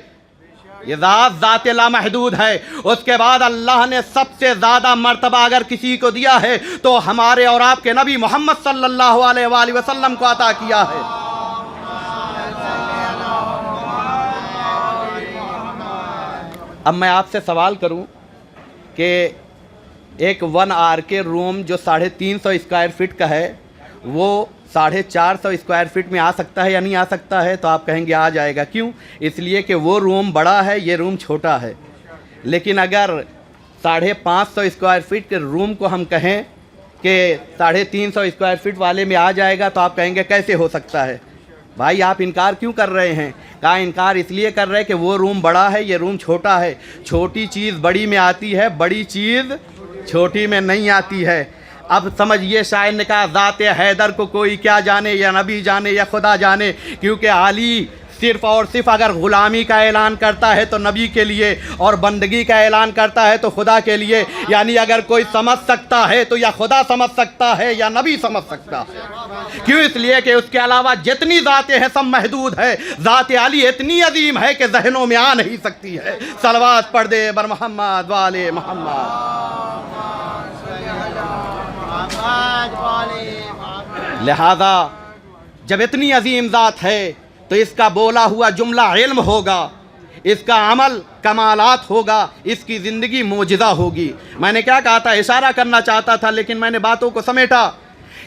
یہ ذات لامحدود ہے۔ اس کے بعد اللہ نے سب سے زیادہ مرتبہ اگر کسی کو دیا ہے تو ہمارے اور آپ کے نبی محمد صلی اللہ علیہ وآلہ وسلم کو عطا کیا ہے۔ اب میں آپ سے سوال کروں کہ ایک 1 آر کے روم جو 350 اسکوائر فٹ کا ہے وہ 450 اسکوائر فٹ میں آ سکتا ہے یا نہیں آ سکتا ہے؟ تو آپ کہیں گے آ جائے گا۔ کیوں؟ اس لیے کہ وہ روم بڑا ہے، یہ روم چھوٹا ہے۔ لیکن اگر 550 اسکوائر فٹ کے روم کو ہم کہیں کہ 350 اسکوائر فٹ والے میں آ جائے گا تو آپ کہیں گے کیسے ہو سکتا ہے؟ بھائی آپ انکار کیوں کر رہے ہیں؟ کہا انکار اس لیے کر رہے کہ وہ روم بڑا ہے، یہ روم چھوٹا ہے۔ چھوٹی چیز بڑی میں آتی ہے، بڑی چیز چھوٹی میں نہیں آتی ہے۔ اب سمجھیے شاعر نے کہا ذات حیدر کو کوئی کیا جانے یا نبی جانے یا خدا جانے، کیونکہ علی صرف اور صرف اگر غلامی کا اعلان کرتا ہے تو نبی کے لیے اور بندگی کا اعلان کرتا ہے تو خدا کے لیے. یعنی اگر کوئی سمجھ سکتا ہے تو یا خدا سمجھ سکتا ہے یا نبی سمجھ سکتا ہے. کیوں؟ اس لیے کہ اس کے علاوہ جتنی ذاتیں ہیں سب محدود ہے. ذات علی اتنی عظیم ہے کہ ذہنوں میں آ نہیں سکتی ہے. صلوات پڑھ دے بر محمد والے محمد. لہذا جب اتنی عظیم ذات ہے تو اس کا بولا ہوا جملہ علم ہوگا، اس کا عمل کمالات ہوگا، اس کی زندگی معجزہ ہوگی. میں نے کیا کہا تھا؟ اشارہ کرنا چاہتا تھا لیکن میں نے باتوں کو سمیٹا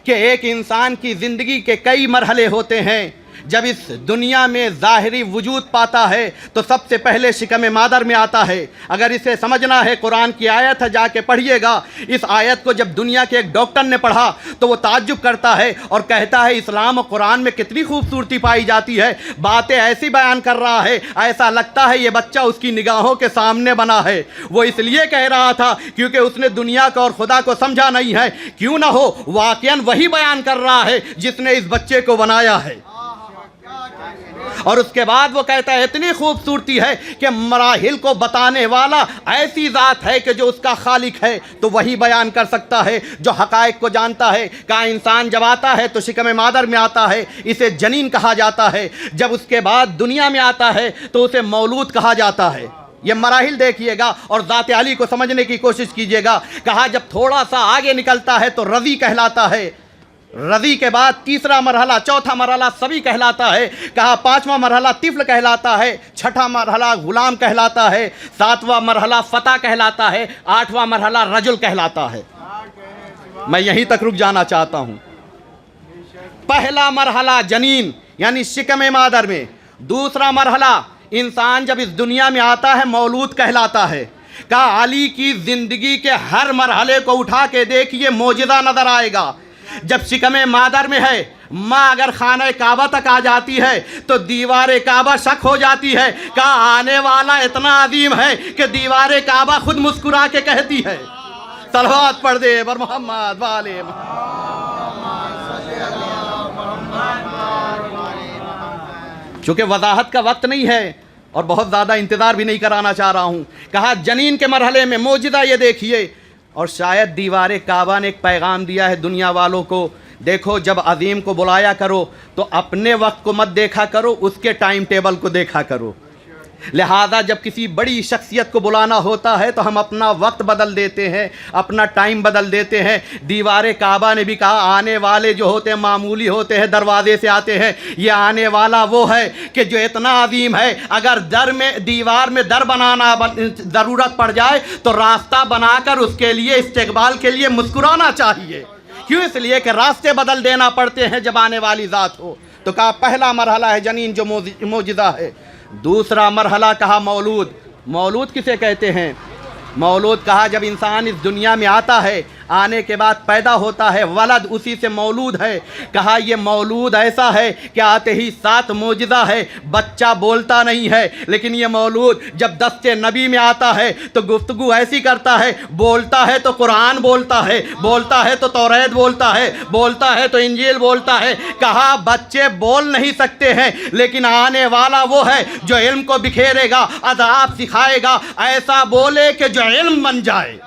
کہ ایک انسان کی زندگی کے کئی مرحلے ہوتے ہیں. جب اس دنیا میں ظاہری وجود پاتا ہے تو سب سے پہلے شکم مادر میں آتا ہے. اگر اسے سمجھنا ہے قرآن کی آیت ہے، جا کے پڑھیے گا. اس آیت کو جب دنیا کے ایک ڈاکٹر نے پڑھا تو وہ تعجب کرتا ہے اور کہتا ہے اسلام و قرآن میں کتنی خوبصورتی پائی جاتی ہے. باتیں ایسی بیان کر رہا ہے ایسا لگتا ہے یہ بچہ اس کی نگاہوں کے سامنے بنا ہے. وہ اس لیے کہہ رہا تھا کیونکہ اس نے دنیا کو اور خدا کو سمجھا نہیں ہے. کیوں نہ ہو واقعاً وہی بیان کر رہا ہے جس نے اس بچے کو بنایا ہے. اور اس کے بعد وہ کہتا ہے اتنی خوبصورتی ہے کہ مراحل کو بتانے والا ایسی ذات ہے کہ جو اس کا خالق ہے تو وہی بیان کر سکتا ہے جو حقائق کو جانتا ہے. کہا انسان جب آتا ہے تو شکم مادر میں آتا ہے، اسے جنین کہا جاتا ہے. جب اس کے بعد دنیا میں آتا ہے تو اسے مولود کہا جاتا ہے. یہ مراحل دیکھیے گا اور ذات علی کو سمجھنے کی کوشش کیجیے گا. کہا جب تھوڑا سا آگے نکلتا ہے تو رضی کہلاتا ہے. رضی کے بعد تیسرا مرحلہ، چوتھا مرحلہ سبی کہلاتا ہے. کہا پانچواں مرحلہ طفل کہلاتا ہے، چھٹا مرحلہ غلام کہلاتا ہے، ساتواں مرحلہ فتح کہلاتا ہے، آٹھواں مرحلہ رجل کہلاتا ہے. میں یہیں تک رک جانا چاہتا ہوں. پہلا مرحلہ جنین یعنی شکم مادر میں. دوسرا مرحلہ انسان جب اس دنیا میں آتا ہے مولود کہلاتا ہے. کہا علی کی زندگی کے ہر مرحلے کو اٹھا کے دیکھیے معجزہ نظر آئے گا. جب شکم مادر میں ہے ماں اگر خانہ کعبہ تک آ جاتی ہے تو دیوار کعبہ شک ہو جاتی ہے. کہا آنے والا اتنا عظیم ہے کہ دیوار کعبہ خود مسکرا کے کہتی ہے. صلوات پڑھ دے بر محمد والے چونکہ وضاحت کا وقت نہیں ہے اور بہت زیادہ انتظار بھی نہیں کرانا چاہ رہا ہوں. کہا جنین کے مرحلے میں معجزہ یہ دیکھیے. اور شاید دیوار کعبہ نے ایک پیغام دیا ہے دنیا والوں کو، دیکھو جب عظیم کو بلایا کرو تو اپنے وقت کو مت دیکھا کرو، اس کے ٹائم ٹیبل کو دیکھا کرو. لہذا جب کسی بڑی شخصیت کو بلانا ہوتا ہے تو ہم اپنا وقت بدل دیتے ہیں، اپنا ٹائم بدل دیتے ہیں. دیوار کعبہ نے بھی کہا آنے والے جو ہوتے ہیں معمولی ہوتے ہیں، دروازے سے آتے ہیں. یہ آنے والا وہ ہے کہ جو اتنا عظیم ہے اگر دیوار میں در بنانا ضرورت پڑ جائے تو راستہ بنا کر اس کے لیے استقبال کے لیے مسکرانا چاہیے. کیوں؟ اس لیے کہ راستے بدل دینا پڑتے ہیں جب آنے والی ذات ہو. تو کہا پہلا مرحلہ ہے جنین جو معجزہ ہے. دوسرا مرحلہ کہا مولود. مولود کسے کہتے ہیں؟ مولود کہا جب انسان اس دنیا میں آتا ہے، آنے کے بعد پیدا ہوتا ہے، ولد اسی سے مولود ہے. کہا یہ مولود ایسا ہے کہ آتے ہی ساتھ معجزہ ہے. بچہ بولتا نہیں ہے لیکن یہ مولود جب دست نبی میں آتا ہے تو گفتگو ایسی کرتا ہے، بولتا ہے تو قرآن بولتا ہے، بولتا ہے تو توریت بولتا ہے، بولتا ہے تو انجیل بولتا ہے. کہا بچے بول نہیں سکتے ہیں لیکن آنے والا وہ ہے جو علم کو بکھیرے گا، آداب سکھائے گا، ایسا بولے کہ جو علم بن جائے.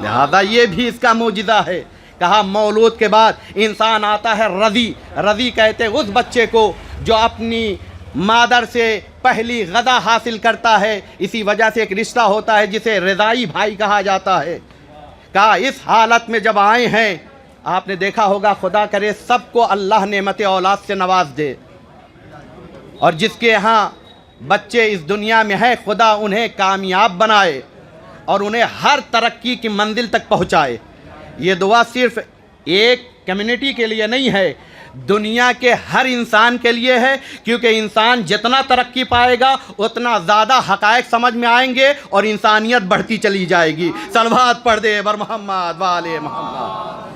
لہذا یہ بھی اس کا معجزہ ہے. کہا مولود کے بعد انسان آتا ہے رضی. رضی کہتے اس بچے کو جو اپنی مادر سے پہلی غذا حاصل کرتا ہے، اسی وجہ سے ایک رشتہ ہوتا ہے جسے رضائی بھائی کہا جاتا ہے. کہا اس حالت میں جب آئے ہیں، آپ نے دیکھا ہوگا خدا کرے سب کو اللہ نعمت اولاد سے نواز دے، اور جس کے ہاں بچے اس دنیا میں ہیں خدا انہیں کامیاب بنائے اور انہیں ہر ترقی کی منزل تک پہنچائے. یہ دعا صرف ایک کمیونٹی کے لیے نہیں ہے، دنیا کے ہر انسان کے لیے ہے. کیونکہ انسان جتنا ترقی پائے گا اتنا زیادہ حقائق سمجھ میں آئیں گے اور انسانیت بڑھتی چلی جائے گی. صلوات پڑھ دے بر محمد والے محمد.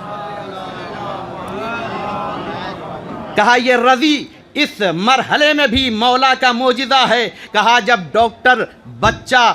کہا یہ رضی اس مرحلے میں بھی مولا کا معجزہ ہے. کہا جب ڈاکٹر بچہ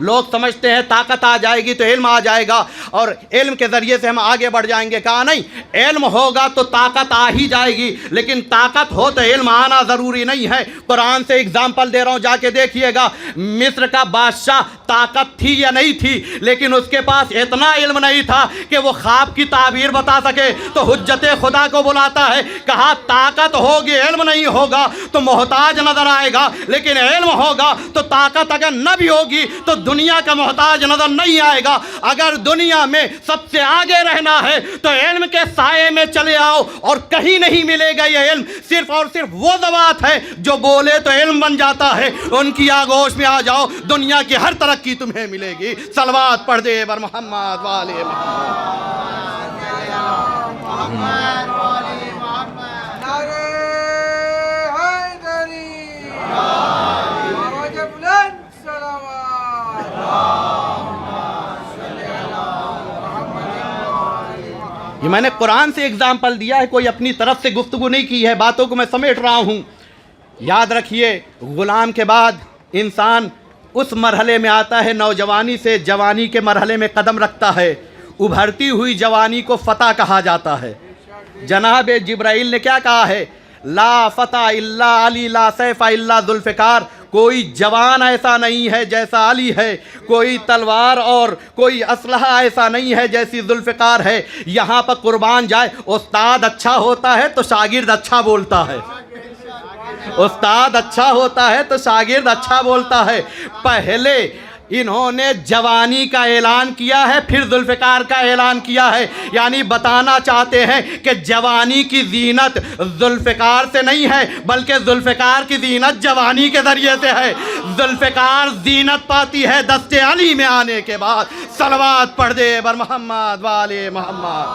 لوگ سمجھتے ہیں طاقت آ جائے گی تو علم آ جائے گا اور علم کے ذریعے سے ہم آگے بڑھ جائیں گے. کہا نہیں, علم ہوگا تو طاقت آ ہی جائے گی, لیکن طاقت ہو تو علم آنا ضروری نہیں ہے. قرآن سے اگزامپل دے رہا ہوں, جا کے دیکھیے گا. مصر کا بادشاہ طاقت تھی یا نہیں تھی, لیکن اس کے پاس اتنا علم نہیں تھا کہ وہ خواب کی تعبیر بتا سکے. تو حجت خدا کو بلاتا ہے, کہا طاقت ہوگی علم نہیں ہوگا تو محتاج نظر آئے گا, لیکن علم ہوگا تو طاقت اگر نہ بھی ہوگی تو دنیا کا محتاج نظر نہیں آئے گا. اگر دنیا میں سب سے آگے رہنا ہے تو علم کے سائے میں چلے آؤ, اور کہیں نہیں ملے گا یہ علم. صرف اور صرف وہ ذوات ہے جو بولے تو علم بن جاتا ہے, ان کی آغوش میں آ جاؤ, دنیا کی ہر ترقی تمہیں ملے گی. صلوات پڑھ دے بر محمد والے یہ میں نے قرآن سے اگزامپل دیا ہے, کوئی اپنی طرف سے گفتگو نہیں کی ہے, باتوں کو میں سمیٹ رہا ہوں. یاد رکھیے, غلام کے بعد انسان اس مرحلے میں آتا ہے, نوجوانی سے جوانی کے مرحلے میں قدم رکھتا ہے. ابھرتی ہوئی جوانی کو فتح کہا جاتا ہے. جناب جبرائیل نے کیا کہا ہے؟ لا فتح الا علی لا سیف الا ذوالفقار. کوئی جوان ایسا نہیں ہے جیسا علی ہے, کوئی تلوار اور کوئی اسلحہ ایسا نہیں ہے جیسی ذوالفقار ہے. یہاں پر قربان جائے, استاد اچھا ہوتا ہے تو شاگرد اچھا بولتا ہے, استاد اچھا ہوتا ہے تو شاگرد اچھا بولتا ہے. پہلے انہوں نے جوانی کا اعلان کیا ہے, پھر ذوالفقار کا اعلان کیا ہے. یعنی بتانا چاہتے ہیں کہ جوانی کی زینت ذوالفقار سے نہیں ہے, بلکہ ذوالفقار کی زینت جوانی کے ذریعے سے ہے. ذوالفقار زینت پاتی ہے دست علی میں آنے کے بعد. صلوات پڑھ دے بر محمد والے محمد.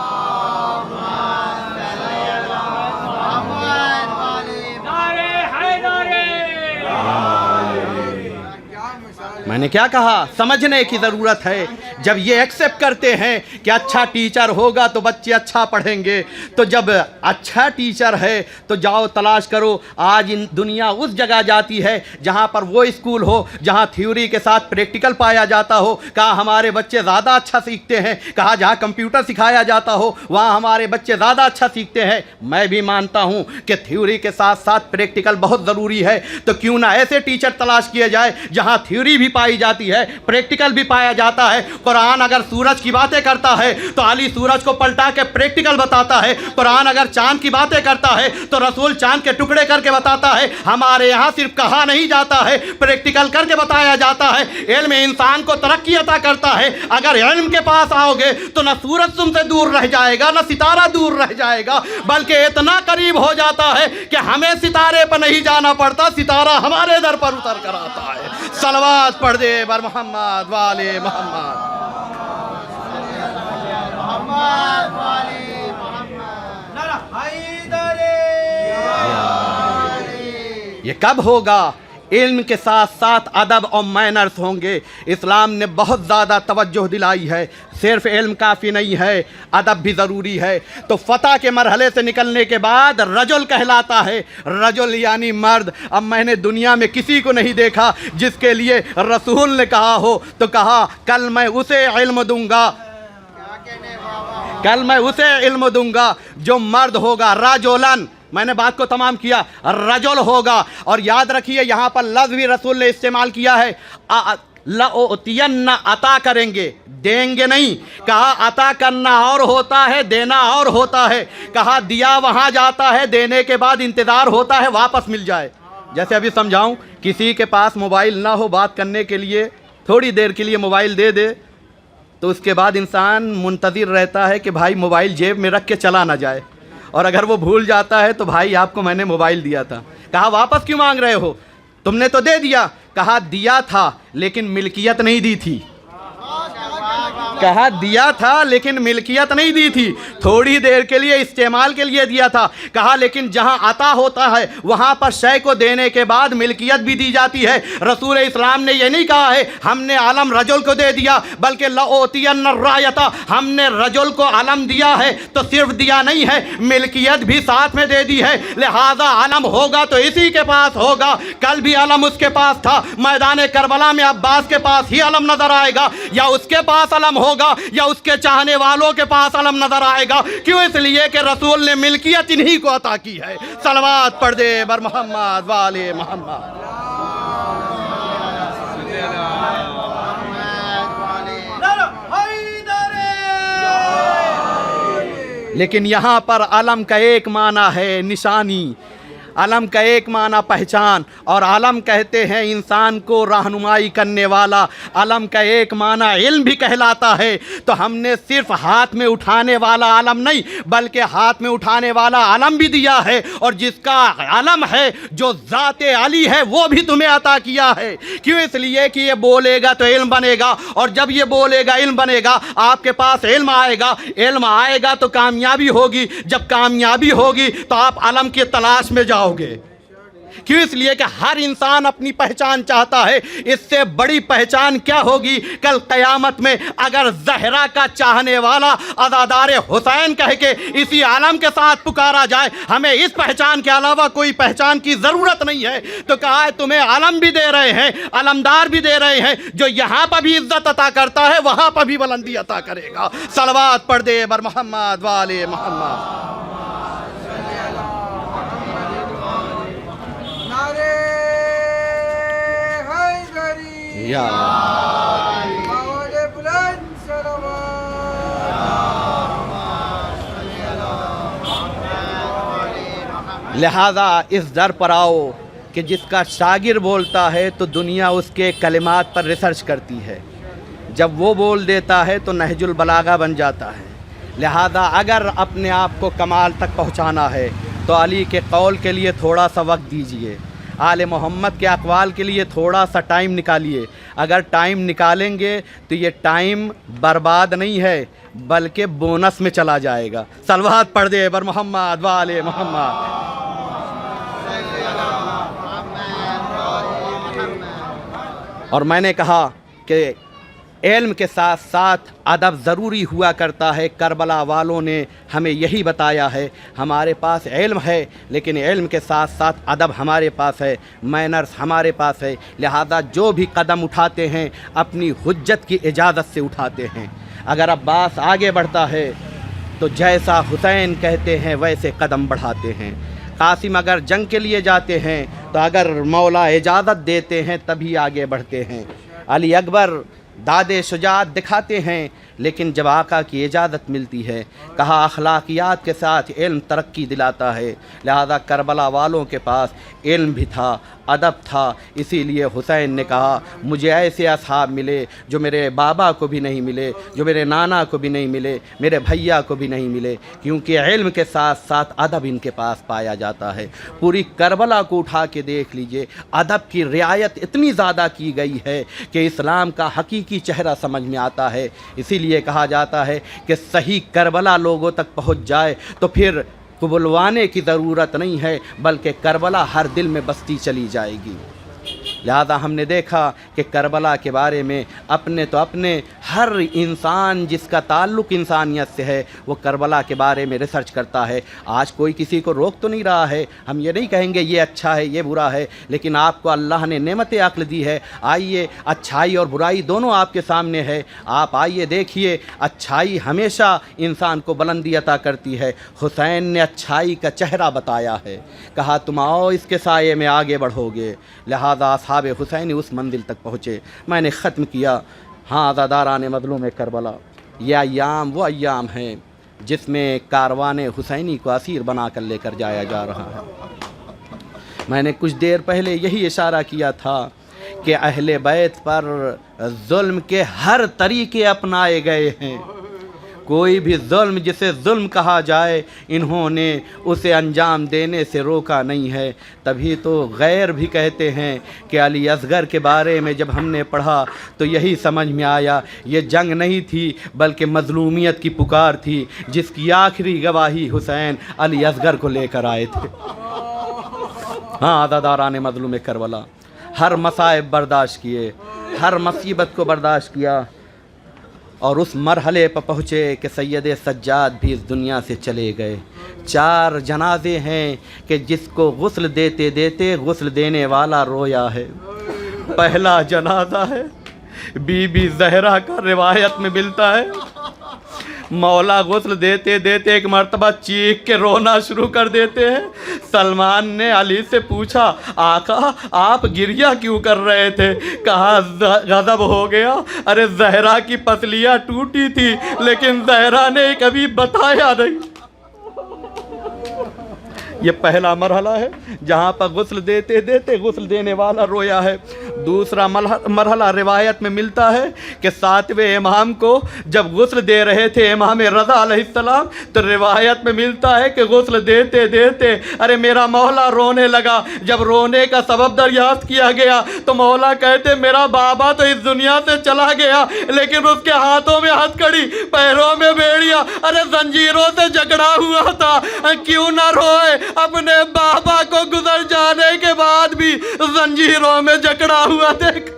میں نے کیا کہا؟ سمجھنے کی ضرورت ہے. جب یہ ایکسیپٹ کرتے ہیں کہ اچھا ٹیچر ہوگا تو بچے اچھا پڑھیں گے, تو جب اچھا ٹیچر ہے تو جاؤ تلاش کرو. آج دنیا اس جگہ جاتی ہے جہاں پر وہ اسکول ہو جہاں تھیوری کے ساتھ پریکٹیکل پایا جاتا ہو. کہا ہمارے بچے زیادہ اچھا سیکھتے ہیں. کہا جہاں کمپیوٹر سکھایا جاتا ہو وہاں ہمارے بچے زیادہ اچھا سیکھتے ہیں. میں بھی مانتا ہوں کہ تھیوری کے ساتھ ساتھ پریکٹیکل بہت ضروری ہے, تو کیوں نہ ایسے ٹیچر تلاش کیے جائے جہاں تھیوری بھی پائی جاتی ہے, پریکٹیکل بھی پایا جاتا ہے. قرآن اگر سورج کی باتیں کرتا ہے تو علی سورج کو پلٹا کے پریکٹیکل بتاتا ہے. قرآن اگر چاند کی باتیں کرتا ہے تو رسول چاند کے ٹکڑے کر کے بتاتا ہے. ہمارے یہاں صرف کہا نہیں جاتا ہے, پریکٹیکل کر کے بتایا جاتا ہے. علم انسان کو ترقی عطا کرتا ہے. اگر علم کے پاس آؤ گے تو نہ سورج تم سے دور رہ جائے گا, نہ ستارہ دور رہ جائے گا, بلکہ اتنا قریب ہو جاتا ہے کہ ہمیں ستارے پر نہیں جانا پڑتا, ستارہ ہمارے در پر اتر کر آتا ہے. صلوات پڑھ دے بر محمد والے محمد. یہ کب ہوگا؟ علم کے ساتھ ساتھ ادب اور مینرز ہوں گے. اسلام نے بہت زیادہ توجہ دلائی ہے. صرف علم کافی نہیں ہے, ادب بھی ضروری ہے. تو فتح کے مرحلے سے نکلنے کے بعد رجل کہلاتا ہے. رجل یعنی مرد. اب میں نے دنیا میں کسی کو نہیں دیکھا جس کے لیے رسول نے کہا ہو تو کہا کل میں اسے علم دوں گا, کل میں اسے علم دوں گا جو مرد ہوگا. رجلن, میں نے بات کو تمام کیا, رجل ہوگا. اور یاد رکھیے یہاں پر لفظ بھی رسول نے استعمال کیا ہے, لَأُعْطِيَنَّ, عطا کریں گے, دیں گے نہیں. کہا عطا کرنا اور ہوتا ہے, دینا اور ہوتا ہے. کہا دیا وہاں جاتا ہے, دینے کے بعد انتظار ہوتا ہے واپس مل جائے. جیسے ابھی سمجھاؤں, کسی کے پاس موبائل نہ ہو بات کرنے کے لیے, تھوڑی دیر کے لیے موبائل دے دے تو اس کے بعد انسان منتظر رہتا ہے کہ بھائی موبائل جیب میں رکھ کے چلا نہ جائے, اور اگر وہ بھول جاتا ہے تو بھائی آپ کو میں نے موبائل دیا تھا. کہا واپس کیوں مانگ رہے ہو, تم نے تو دے دیا. کہا دیا تھا لیکن ملکیت نہیں دی تھی. کہا دیا تھا لیکن ملکیت نہیں دی تھی, تھوڑی دیر کے لیے استعمال کے لیے دیا تھا. کہا لیکن جہاں عطا ہوتا ہے وہاں پر شے کو دینے کے بعد ملکیت بھی دی جاتی ہے. رسول اسلام نے یہ نہیں کہا ہے ہم نے علم رجل کو دے دیا, بلکہ لأوتین الرایۃ, ہم نے رجل کو علم دیا ہے تو صرف دیا نہیں ہے, ملکیت بھی ساتھ میں دے دی ہے. لہذا علم ہوگا تو اسی کے پاس ہوگا. کل بھی علم اس کے پاس تھا, میدان کربلا میں عباس کے پاس ہی علم نظر آئے گا, یا اس کے پاس علم ہوگا یا اس کے چاہنے والوں کے پاس علم نظر آئے گا. کیوں؟ اس لیے کہ رسول نے ملکیت انہی کو عطا کی ہے. صلوات پڑھ دے بر محمد والے محمد. لیکن یہاں پر علم کا ایک معنی ہے نشانی, علم کا ایک معنی پہچان, اور علم کہتے ہیں انسان کو رہنمائی کرنے والا. علم کا ایک معنی علم بھی کہلاتا ہے. تو ہم نے صرف ہاتھ میں اٹھانے والا علم نہیں بلکہ ہاتھ میں اٹھانے والا علم بھی دیا ہے, اور جس کا علم ہے جو ذات علی ہے وہ بھی تمہیں عطا کیا ہے. کیوں؟ اس لیے کہ یہ بولے گا تو علم بنے گا, اور جب یہ بولے گا علم بنے گا, آپ کے پاس علم آئے گا, علم آئے گا تو کامیابی ہوگی, جب کامیابی ہوگی تو آپ علم کی تلاش میں جاؤ گے. کیوں؟ اس لیے کہ ہر انسان اپنی پہچان چاہتا ہے. اس سے بڑی پہچان کیا ہوگی کل قیامت میں اگر زہرا کا چاہنے والا عزادار حسین کہہ کے اسی عالم کے ساتھ پکارا جائے ہمیں اس پہچان کے علاوہ کوئی پہچان کی ضرورت نہیں ہے. تو کہا ہے تمہیں علم بھی دے رہے ہیں, علمدار بھی دے رہے ہیں, جو یہاں پر بھی عزت عطا کرتا ہے وہاں پر بھی بلندی عطا کرے گا. صلوات پڑھ دے بر محمد والے محمد. یا لہذا اس در پر آؤ کہ جس کا شاگرد بولتا ہے تو دنیا اس کے کلمات پر ریسرچ کرتی ہے, جب وہ بول دیتا ہے تو نہج البلاغہ بن جاتا ہے. لہذا اگر اپنے آپ کو کمال تک پہنچانا ہے تو علی کے قول کے لیے تھوڑا سا وقت دیجئے, آل محمد کے اقوال کے لیے تھوڑا سا ٹائم نکالیے. اگر ٹائم نکالیں گے تو یہ ٹائم برباد نہیں ہے بلکہ بونس میں چلا جائے گا. صلوات پڑھ دے بر محمد والے محمد. اور میں نے کہا کہ علم کے ساتھ ساتھ ادب ضروری ہوا کرتا ہے. کربلا والوں نے ہمیں یہی بتایا ہے. ہمارے پاس علم ہے لیکن علم کے ساتھ ساتھ ادب ہمارے پاس ہے, مینرز ہمارے پاس ہے. لہذا جو بھی قدم اٹھاتے ہیں اپنی حجت کی اجازت سے اٹھاتے ہیں. اگر عباس آگے بڑھتا ہے تو جیسا حسین کہتے ہیں ویسے قدم بڑھاتے ہیں. قاسم اگر جنگ کے لیے جاتے ہیں تو اگر مولا اجازت دیتے ہیں تبھی آگے بڑھتے ہیں. علی اکبر داد شجاعت دکھاتے ہیں لیکن جب آقا کی اجازت ملتی ہے. کہا اخلاقیات کے ساتھ علم ترقی دلاتا ہے. لہذا کربلا والوں کے پاس علم بھی تھا, ادب تھا. اسی لیے حسین نے کہا مجھے ایسے اصحاب ملے جو میرے بابا کو بھی نہیں ملے, جو میرے نانا کو بھی نہیں ملے, میرے بھیا کو بھی نہیں ملے, کیونکہ علم کے ساتھ ساتھ ادب ان کے پاس پایا جاتا ہے. پوری کربلا کو اٹھا کے دیکھ لیجئے, ادب کی رعایت اتنی زیادہ کی گئی ہے کہ اسلام کا حقیقی چہرہ سمجھ میں آتا ہے. اسی لیے کہا جاتا ہے کہ صحیح کربلا لوگوں تک پہنچ جائے تو پھر بلوانے کی ضرورت نہیں ہے بلکہ کربلا ہر دل میں بستی چلی جائے گی. لہذا ہم نے دیکھا کہ کربلا کے بارے میں اپنے ہر انسان جس کا تعلق انسانیت سے ہے وہ کربلا کے بارے میں ریسرچ کرتا ہے. آج کوئی کسی کو روک تو نہیں رہا ہے, ہم یہ نہیں کہیں گے یہ اچھا ہے یہ برا ہے, لیکن آپ کو اللہ نے نعمت عقل دی ہے. آئیے, اچھائی اور برائی دونوں آپ کے سامنے ہے, آپ آئیے دیکھیے. اچھائی ہمیشہ انسان کو بلندی عطا کرتی ہے. حسین نے اچھائی کا چہرہ بتایا ہے, کہا تم آؤ اس کے سائے میں آگے بڑھو گے. لہذا اصحاب حسینی اس منزل تک پہنچے. میں نے ختم کیا. ہاں عزاداران مظلوم کربلا, یہ ایام وہ ایام ہیں جس میں کاروان حسینی کو اسیر بنا کر لے کر جایا جا رہا ہے. میں نے کچھ دیر پہلے یہی اشارہ کیا تھا کہ اہل بیت پر ظلم کے ہر طریقے اپنائے گئے ہیں. کوئی بھی ظلم جسے ظلم کہا جائے انہوں نے اسے انجام دینے سے روکا نہیں ہے۔ تبھی تو غیر بھی کہتے ہیں کہ علی اصغر کے بارے میں جب ہم نے پڑھا تو یہی سمجھ میں آیا یہ جنگ نہیں تھی بلکہ مظلومیت کی پکار تھی، جس کی آخری گواہی حسین علی اصغر کو لے کر آئے تھے۔ ہاں عزاداران مظلوم کربلا، ہر مصائب برداشت کیے، ہر مصیبت کو برداشت کیا، اور اس مرحلے پر پہنچے کہ سید سجاد بھی اس دنیا سے چلے گئے۔ 4 جنازے ہیں کہ جس کو غسل دیتے دیتے غسل دینے والا رویا ہے۔ پہلا جنازہ ہے بی بی زہرا کا، روایت میں ملتا ہے مولا غسل دیتے دیتے ایک مرتبہ چیخ کے رونا شروع کر دیتے ہیں۔ سلمان نے علی سے پوچھا آقا آپ گریہ کیوں کر رہے تھے؟ کہا غضب ہو گیا، ارے زہرا کی پسلیاں ٹوٹی تھی لیکن زہرا نے کبھی بتایا نہیں۔ یہ پہلا مرحلہ ہے جہاں پر غسل دیتے دیتے غسل دینے والا رویا ہے۔ دوسرا مرحلہ روایت میں ملتا ہے کہ 7ویں امام کو جب غسل دے رہے تھے امام رضا علیہ السلام تو روایت میں ملتا ہے کہ غسل دیتے دیتے ارے میرا مولا رونے لگا۔ جب رونے کا سبب دریافت کیا گیا تو مولا کہتے میرا بابا تو اس دنیا سے چلا گیا لیکن اس کے ہاتھوں میں ہتھکڑی، پیروں میں بیڑیاں، ارے زنجیروں سے جکڑا ہوا تھا، کیوں نہ روئے؟ اپنے بابا کو گزر جانے کے بعد بھی زنجیروں میں جکڑا ہوا دیکھ۔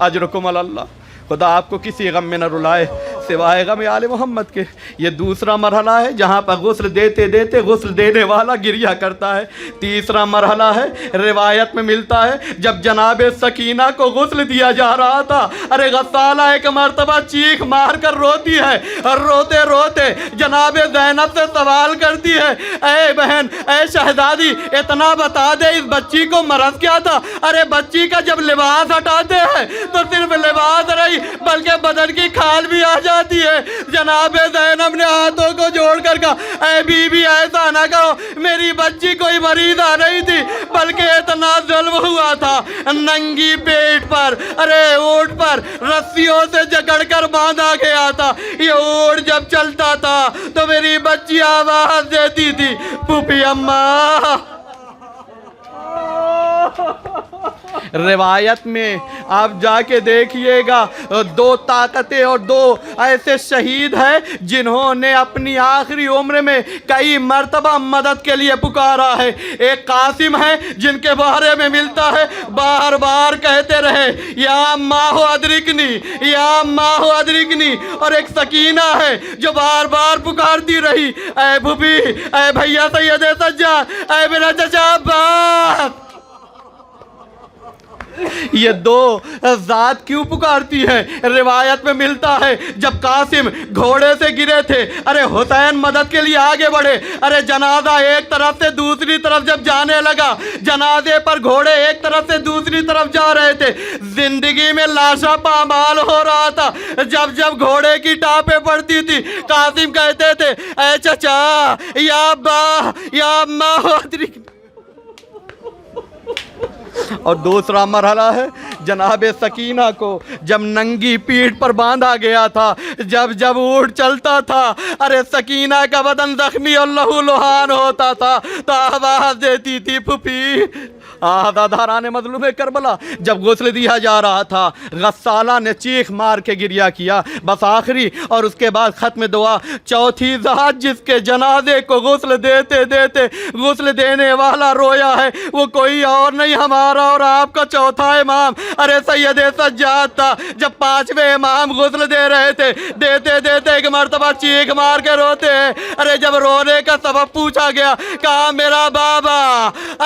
اجرکم علی اللہ، خدا آپ کو کسی غم میں نہ رلائے سوائے غم آل محمد کے۔ یہ دوسرا مرحلہ ہے جہاں پر غسل دیتے دیتے غسل دینے والا گریہ کرتا ہے۔ تیسرا مرحلہ ہے روایت میں ملتا ہے جب جناب سکینہ کو غسل دیا جا رہا تھا، ارے غسالہ ایک مرتبہ چیخ مار کر روتی ہے اور روتے روتے جناب زینب سے سوال کرتی ہے اے بہن، اے شہزادی، اتنا بتا دے اس بچی کو مرض کیا تھا؟ ارے بچی کا جب لباس ہٹاتے ہیں تو صرف لباس نہیں بلکہ بدن کی کھال بھی آ جاتی ہے۔ جناب زینب نے ہاتھوں کو جوڑ کر کہا اے بی بی ایسا نہ کہو، میری بچی کوئی مریض آ رہی تھی بلکہ اتنا ظلم ہوا تھا، ننگی پیٹ پر، ارے اونٹ پر رسیوں سے جکڑ کر باندھا گیا تھا۔ یہ اونٹ جب چلتا تھا تو میری بچی آواز دیتی تھی پھوپھی اماں۔ روایت میں آپ جا کے دیکھیے گا 2 طاقتیں اور 2 ایسے شہید ہیں جنہوں نے اپنی آخری عمر میں کئی مرتبہ مدد کے لیے پکارا ہے۔ ایک قاسم ہے جن کے بارے میں ملتا ہے بار بار کہتے رہے یا ماہ ادرکنی، یا ماہ ادرکنی، اور ایک سکینہ ہے جو بار بار پکارتی رہی اے بھوپی، اے بھیا سید سجاد، اے میرا چچا عباس۔ یہ 2 ذات کیوں پکارتی ہیں؟ روایت میں ملتا ہے جب قاسم گھوڑے سے گرے تھے، ارے حسین مدد کے لیے آگے بڑھے، ارے جنازہ ایک طرف سے دوسری طرف جب جانے لگا، جنازے پر گھوڑے ایک طرف سے دوسری طرف جا رہے تھے، زندگی میں لاشا پامال ہو رہا تھا۔ جب جب گھوڑے کی ٹاپیں پڑتی تھی قاسم کہتے تھے اے چچا، یا ابا، یا اماں ادرکنی۔ اور دوسرا مرحلہ ہے جناب سکینہ کو جب ننگی پیٹھ پر باندھا گیا تھا، جب جب اونٹ چلتا تھا، ارے سکینہ کا بدن زخمی اور لہو لہان ہوتا تھا تو آواز دیتی تھی پھوپھی۔ عزاداران مظلوم کربلا، جب غسل دیا جا رہا تھا غسالہ نے چیخ مار کے گریہ کیا، بس آخری اور اس کے بعد ختم دعا۔ چوتھی ذات جس کے جنازے کو غسل دیتے دیتے غسل دینے والا رویا ہے وہ کوئی اور نہیں ہمارا اور آپ کا چوتھا امام ارے سید سجاد تھا۔ جب 5ویں امام غسل دے رہے تھے، دیتے دیتے ایک مرتبہ چیخ مار کے روتے ہیں، ارے جب رونے کا سبب پوچھا گیا کہا میرا بابا،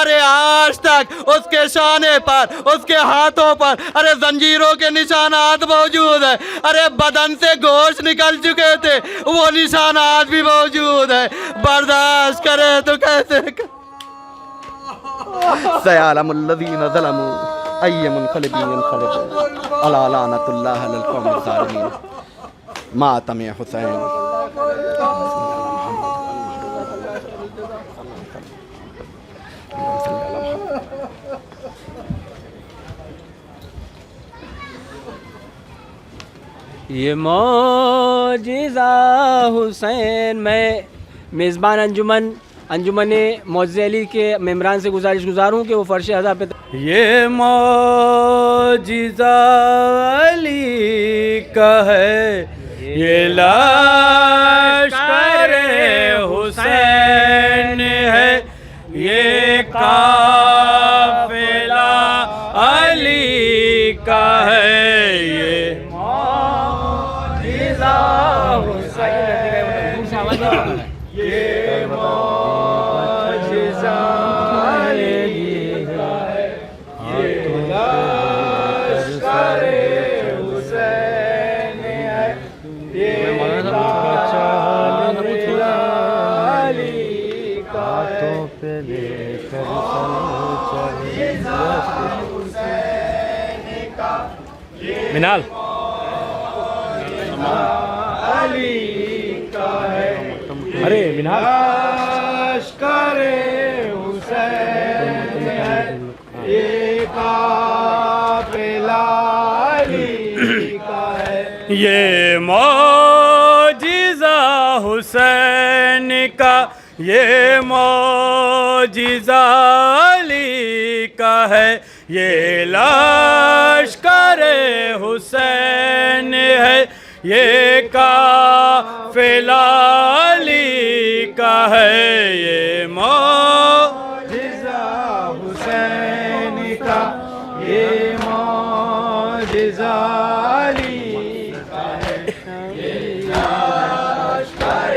ارے آج تک اس کے شانے پر، اس کے ہاتھوں پر ارے زنجیروں کے نشانات موجود ہیں، ارے بدن سے گوشت نکل چکے تھے وہ نشانات بھی موجود ہیں، برداشت کرے تو کیسے سیعلم الذین ظلموا ای منقلب ینقلبون الا لعنۃ اللہ علی القوم الظالمین۔ ماتم حسین۔ یہ معجزہ حسین. میں میزبان انجمن معزز علی کے ممبران سے گزار ہوں کہ وہ فرش اذا پہ یہ معجزہ علی کا ہے، یہ لشکر حسین ہے، یہ قافلہ علی کا ہے، یہ معجزہ حسین، یہ معجزہ علی کا ہے، یہ لشکر حسین ہے، یہ قافلہ علی کا ہے، منال علی کا ہے، ارے منال لشکر حسین ہے، یہ قافلہ علی کا ہے، یہ معجزہ حسین کا، یہ معجزہ علی کا ہے، یہ لشکر حسین ہے، یہ قافلہ علی کا ہے، یہ معجزہ حسین کا، یہ معجزہ علی کا ہے، یہ لشکر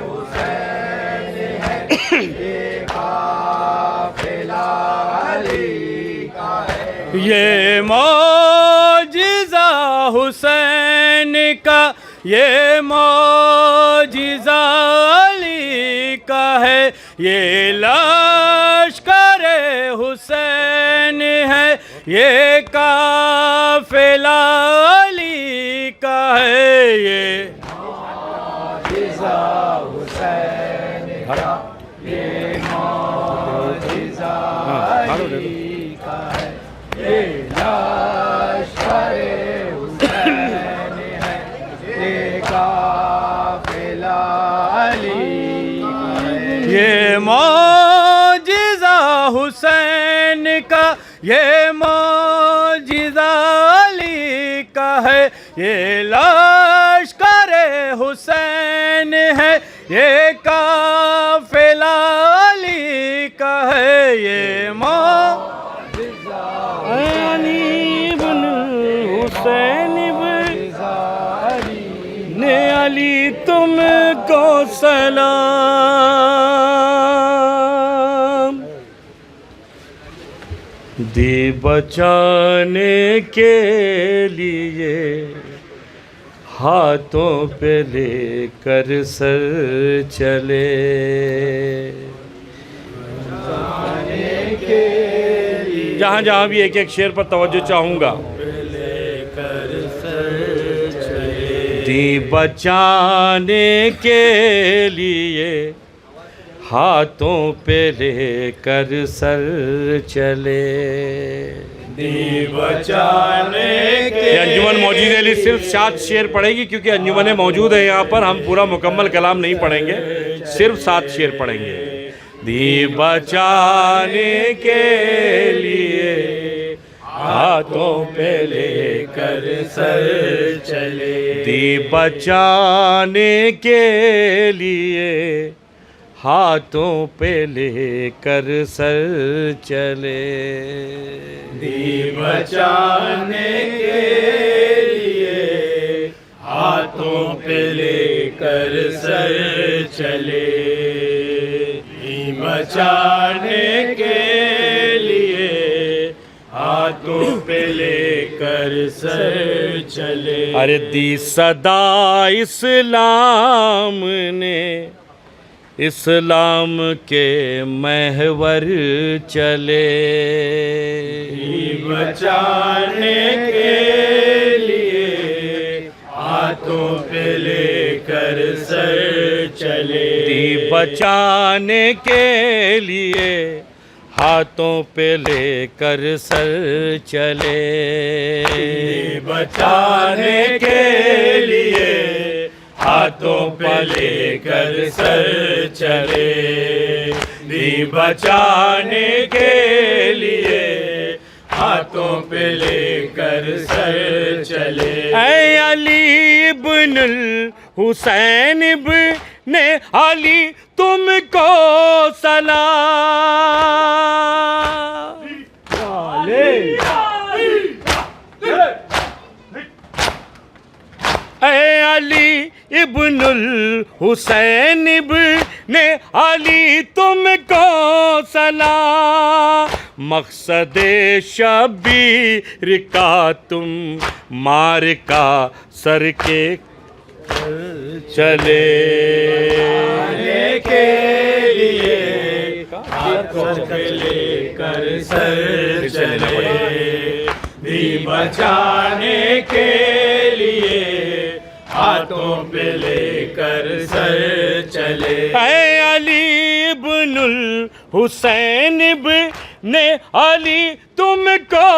حسین ہے، یہ قافلہ علی کا ہے، یہ معجزہ حسین کا، یہ معجزہ علی کا ہے، یہ لشکر حسین ہے، یہ قافلہ علی کا ہے، یہ معجزہ حسین کا، یہ معجزہ علی کا ہے، یہ لشکر حسین ہے، یہ قافلہ علی کا ہے، یہ معجزہ حسین کا، یہ معجزہ علی کا ہے، یہ لشکر حسین ہے، یہ قافلہ علی کا ہے، یہ معجزہ علی بن حسین بن علی تم کو سلام. دی بچانے کے لیے ہاتھوں پہ لے کر سر چلے، جہاں جہاں بھی ایک ایک شعر پر توجہ چاہوں گا. دی بچانے کے لیے ہاتھوں پہ لے کر سر چلے، دی بچانے کے انجمن موجود علی صرف 7 شعر پڑھے گی کیونکہ انجمنیں موجود ہیں یہاں پر، ہم پورا مکمل کلام نہیں پڑھیں گے، صرف 7 شعر پڑھیں گے. دی بچانے کے لیے ہاتھوں پہ لے کر سر چلے، دی بچانے کے لیے ہاتھوں پہ لے کر سر چلے، دی بچانے کے لیے ہاتھوں پہ لے کر سر چلے، دی بچانے کے لیے ہاتھوں پہ لے کر سر چلے. ارے دی صدا اسلام نے اسلام کے محور چلے، بچانے کے لیے ہاتھوں پہ لے کر سر چلے، بچانے کے لیے ہاتھوں پہ لے کر سر چلے، بچانے کے لیے ہاتھوں پہ لے کر سر چلے، دی بچانے کے لیے ہاتھوں پہ لے کر سر چلے۔ اے علی ابن الحسین ابن علی تم کو سلام، اے علی ابن الحسین ابن علی تم کو سلام، مقصد شبیر کا تم مار کا سر کے چلے، کے لیے ہاتھوں پہ لے کر سر چلے، دی بچانے کے لیے ہاتھوں پہ لے کر سر چلے۔ اے علی ابن الحسین ابن علی تم کو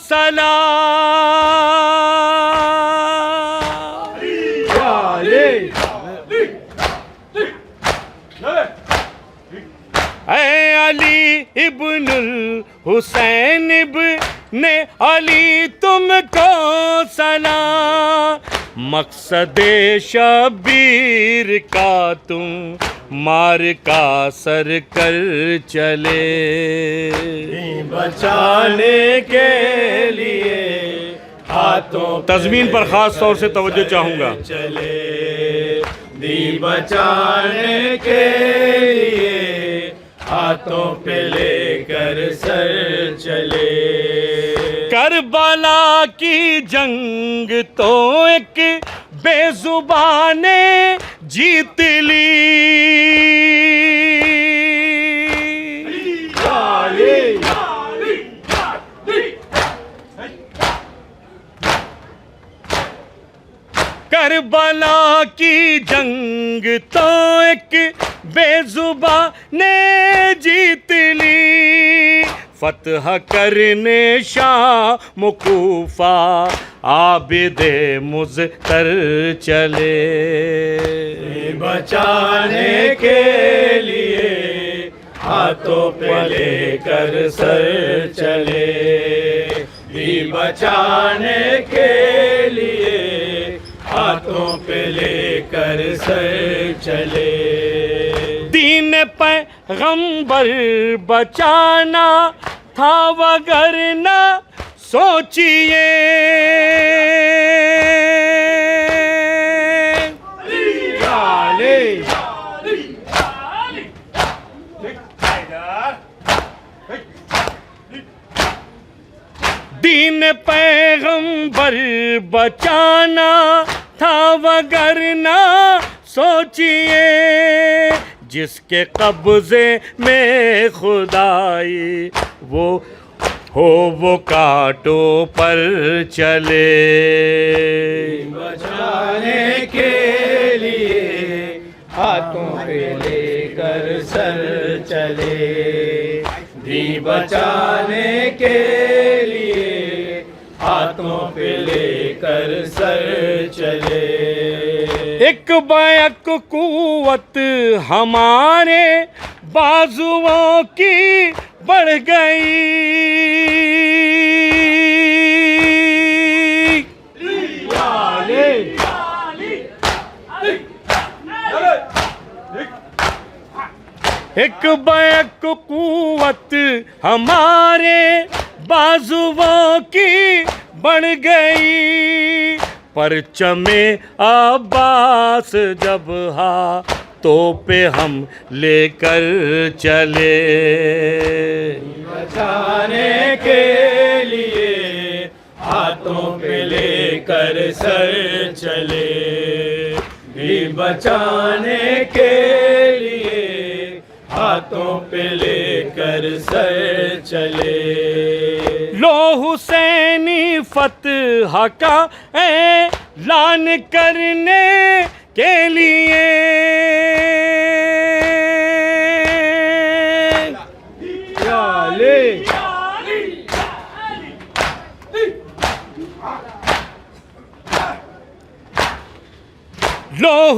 سلام، اے علی ابن الحسین ابن علی تم کو سلام، مقصد شبیر کا تم مار کا سر کر چلے، بچانے کے لیے ہاتھوں تضمین پر خاص طور سے توجہ چاہوں گا، چلے، دی بچانے کے لیے ہاتھوں پہ لے کر سر چلے۔ کربلا کی جنگ تو ایک بے زبان نے جیت لی، کربلا کی جنگ تو ایک بے زبان نے جیت لی، فتح کرنے شام کوفہ عابد مضطر چلے، بچانے کے لیے ہاتھوں پہ لے کر سر چلے، بھی بچانے کے لیے ہاتھوں پہ لے کر سر چلے۔ دین پیغمبر بچانا تھا وگرنہ سوچئے، دین پیغمبر بچانا تھا وگرنہ سوچئے، جس کے قبضے میں خدائی وہ ہو وہ کانٹوں پر چلے، بچانے کے لیے ہاتھوں پہ لے کر سر چلے، بھی بچانے کے لیے ہاتھوں پہ لے کر سر چلے۔ ایک بیک قوت ہمارے بازوؤں کی بڑھ گئی، ایک بیک قوت ہمارے بازوؤں کی بڑھ گئی، پرچم عباس جب ہاتھوں پہ ہم لے کر چلے، بچانے کے لیے ہاتھوں پہ لے کر سر چلے، بھی بچانے کے لیے ہاتھوں پہ لے کر سر چلے۔ لو حسینی فتح کا اعلان کرنے کے لیے،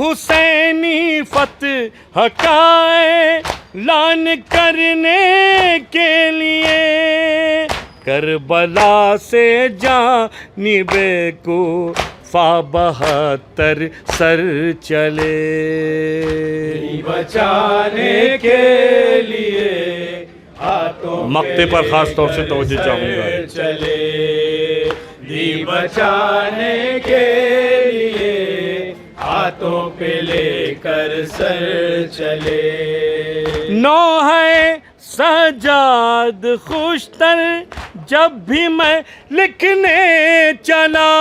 حسینی فتح کا اعلان کرنے کے لیے کربلا سے جانب کوفہ 72 سر چلے بچانے کے لیے ہاتھوں مقطع پر خاص طور سے توجہ چاہوں گا چلے دی بچانے کے لیے ہاتھوں پہ لے کر سر چلے نوحہ سجاد خوشتر جب بھی میں لکھنے چلا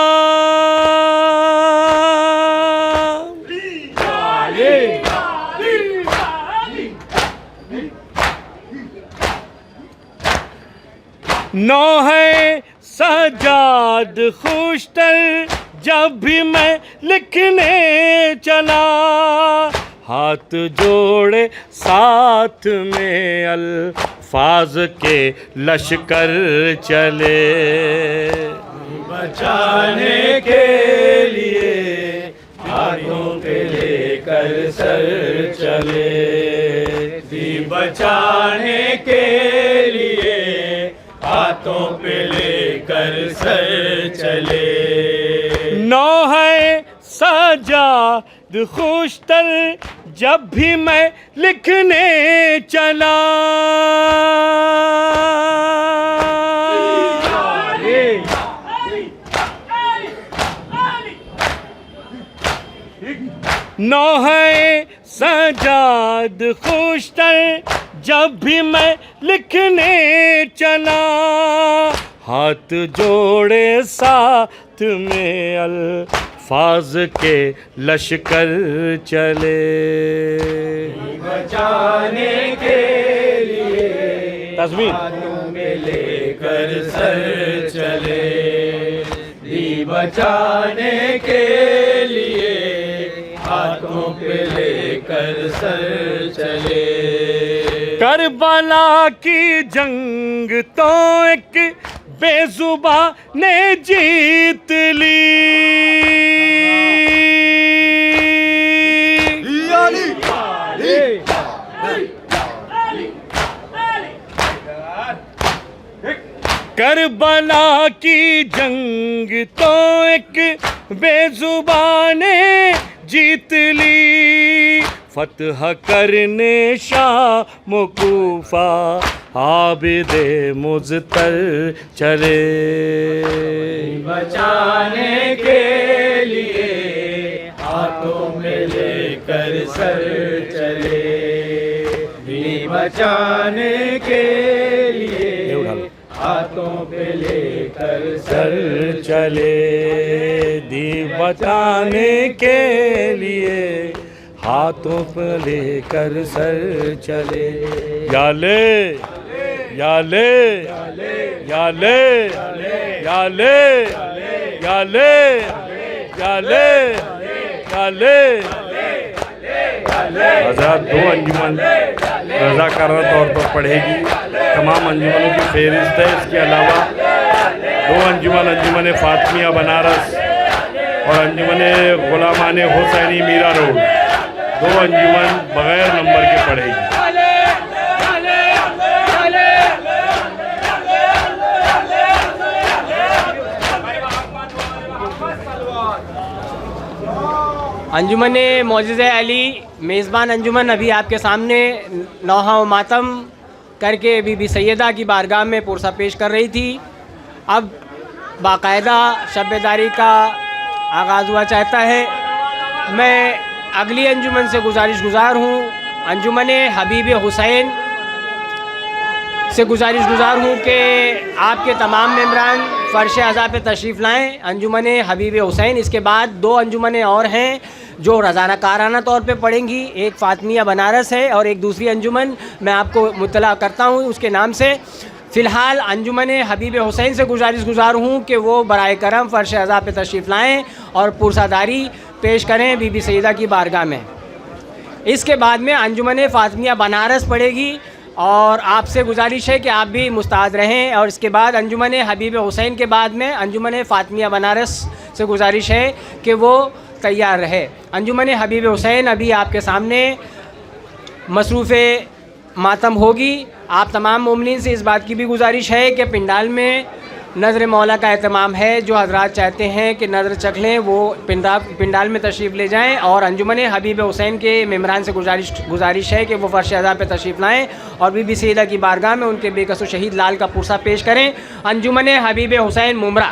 نوحہ سجاد خوشتر جب بھی میں لکھنے چلا ہاتھ جوڑے ساتھ میں الفاظ کے لشکر چلے بچانے کے لیے ہاتھوں پہ لے کر سر چلے دی بچانے کے لیے ہاتھوں پہ لے کر سر چلے نوحہ سجاد خوشتر جب بھی میں لکھنے چلا نوحہ سجاد خوشتر جب بھی میں لکھنے چلا ہاتھ جوڑے ساتھ میں الفاظ کے لشکر چلے بچانے کے لیے تسبیح ہاتھوں میں لے کر سر چلے دی بچانے کے لیے ہاتھوں پہ لے کر سر چلے کربلا کی جنگ تو ایک بے زباں نے جیت لی کربلا کی جنگ تو ایک بے زباں نے جیت لی فتح کرنے شام و کوفہ عابد مضطر چلے بچانے کے لیے ہاتھوں میں لے کر سر چلے دی بچانے کے لیے ہاتھوں پہ لے کر سر چلے دی بچانے کے لیے ہاتھوں پہ لے کر سر چلے یا لے یا لے یا لے یا لے یا لے یا لے یا لے حضرات 2 انجمن رضاکارانہ طور پر پڑھے گی تمام انجمنوں کی فہرست ہے اس کے علاوہ 2 انجمن انجمن فاطمیہ بنارس اور انجمن غلامان حسینی میرا روڈ 2 انجمن بغیر نمبر کے پڑھے گی انجمن معجزہ علی میزبان انجمن ابھی آپ کے سامنے نوحہ و ماتم کر کے بی بی سیدہ کی بارگاہ میں پرسہ پیش کر رہی تھی. اب باقاعدہ شب داری کا آغاز ہوا چاہتا ہے. میں اگلی انجمن سے گزار ہوں انجمن حبیب حسین سے گزار ہوں کہ آپ کے تمام ممبران فرش عزا پہ تشریف لائیں. انجمن حبیب حسین اس کے بعد 2 انجمنیں اور ہیں جو رضانہ کارانہ طور پہ پڑھیں گی. ایک فاطمیہ بنارس ہے اور ایک دوسری انجمن میں آپ کو مطلع کرتا ہوں اس کے نام سے. فی الحال انجمن حبیب حسین سے گزار ہوں کہ وہ برائے کرم فرش عزا پہ تشریف لائیں اور پرسہ داری پیش کریں بی بی سیدہ کی بارگاہ میں. اس کے بعد میں انجمن فاطمیہ بنارس پڑھے گی اور آپ سے گزارش ہے کہ آپ بھی مستعد رہیں. اور اس کے بعد انجمن حبیب حسین کے بعد میں انجمن فاطمیہ بنارس سے گزارش ہے کہ وہ تیار رہے. انجمن حبیب حسین ابھی آپ کے سامنے مصروف ماتم ہوگی. آپ تمام مومنین سے اس بات کی بھی گزارش ہے کہ پنڈال میں نظر مولا کا اہتمام ہے. جو حضرات چاہتے ہیں کہ نظر چکھ لیں وہ پنڈال میں تشریف لے جائیں, اور انجمن حبیب حسین کے ممبران سے گزارش ہے کہ وہ فرش ادا پہ تشریف لائیں اور بی بی سیدہ کی بارگاہ میں ان کے بے کس و شہید لال کا پرسہ پیش کریں. انجمن حبیب حسین ممبرا.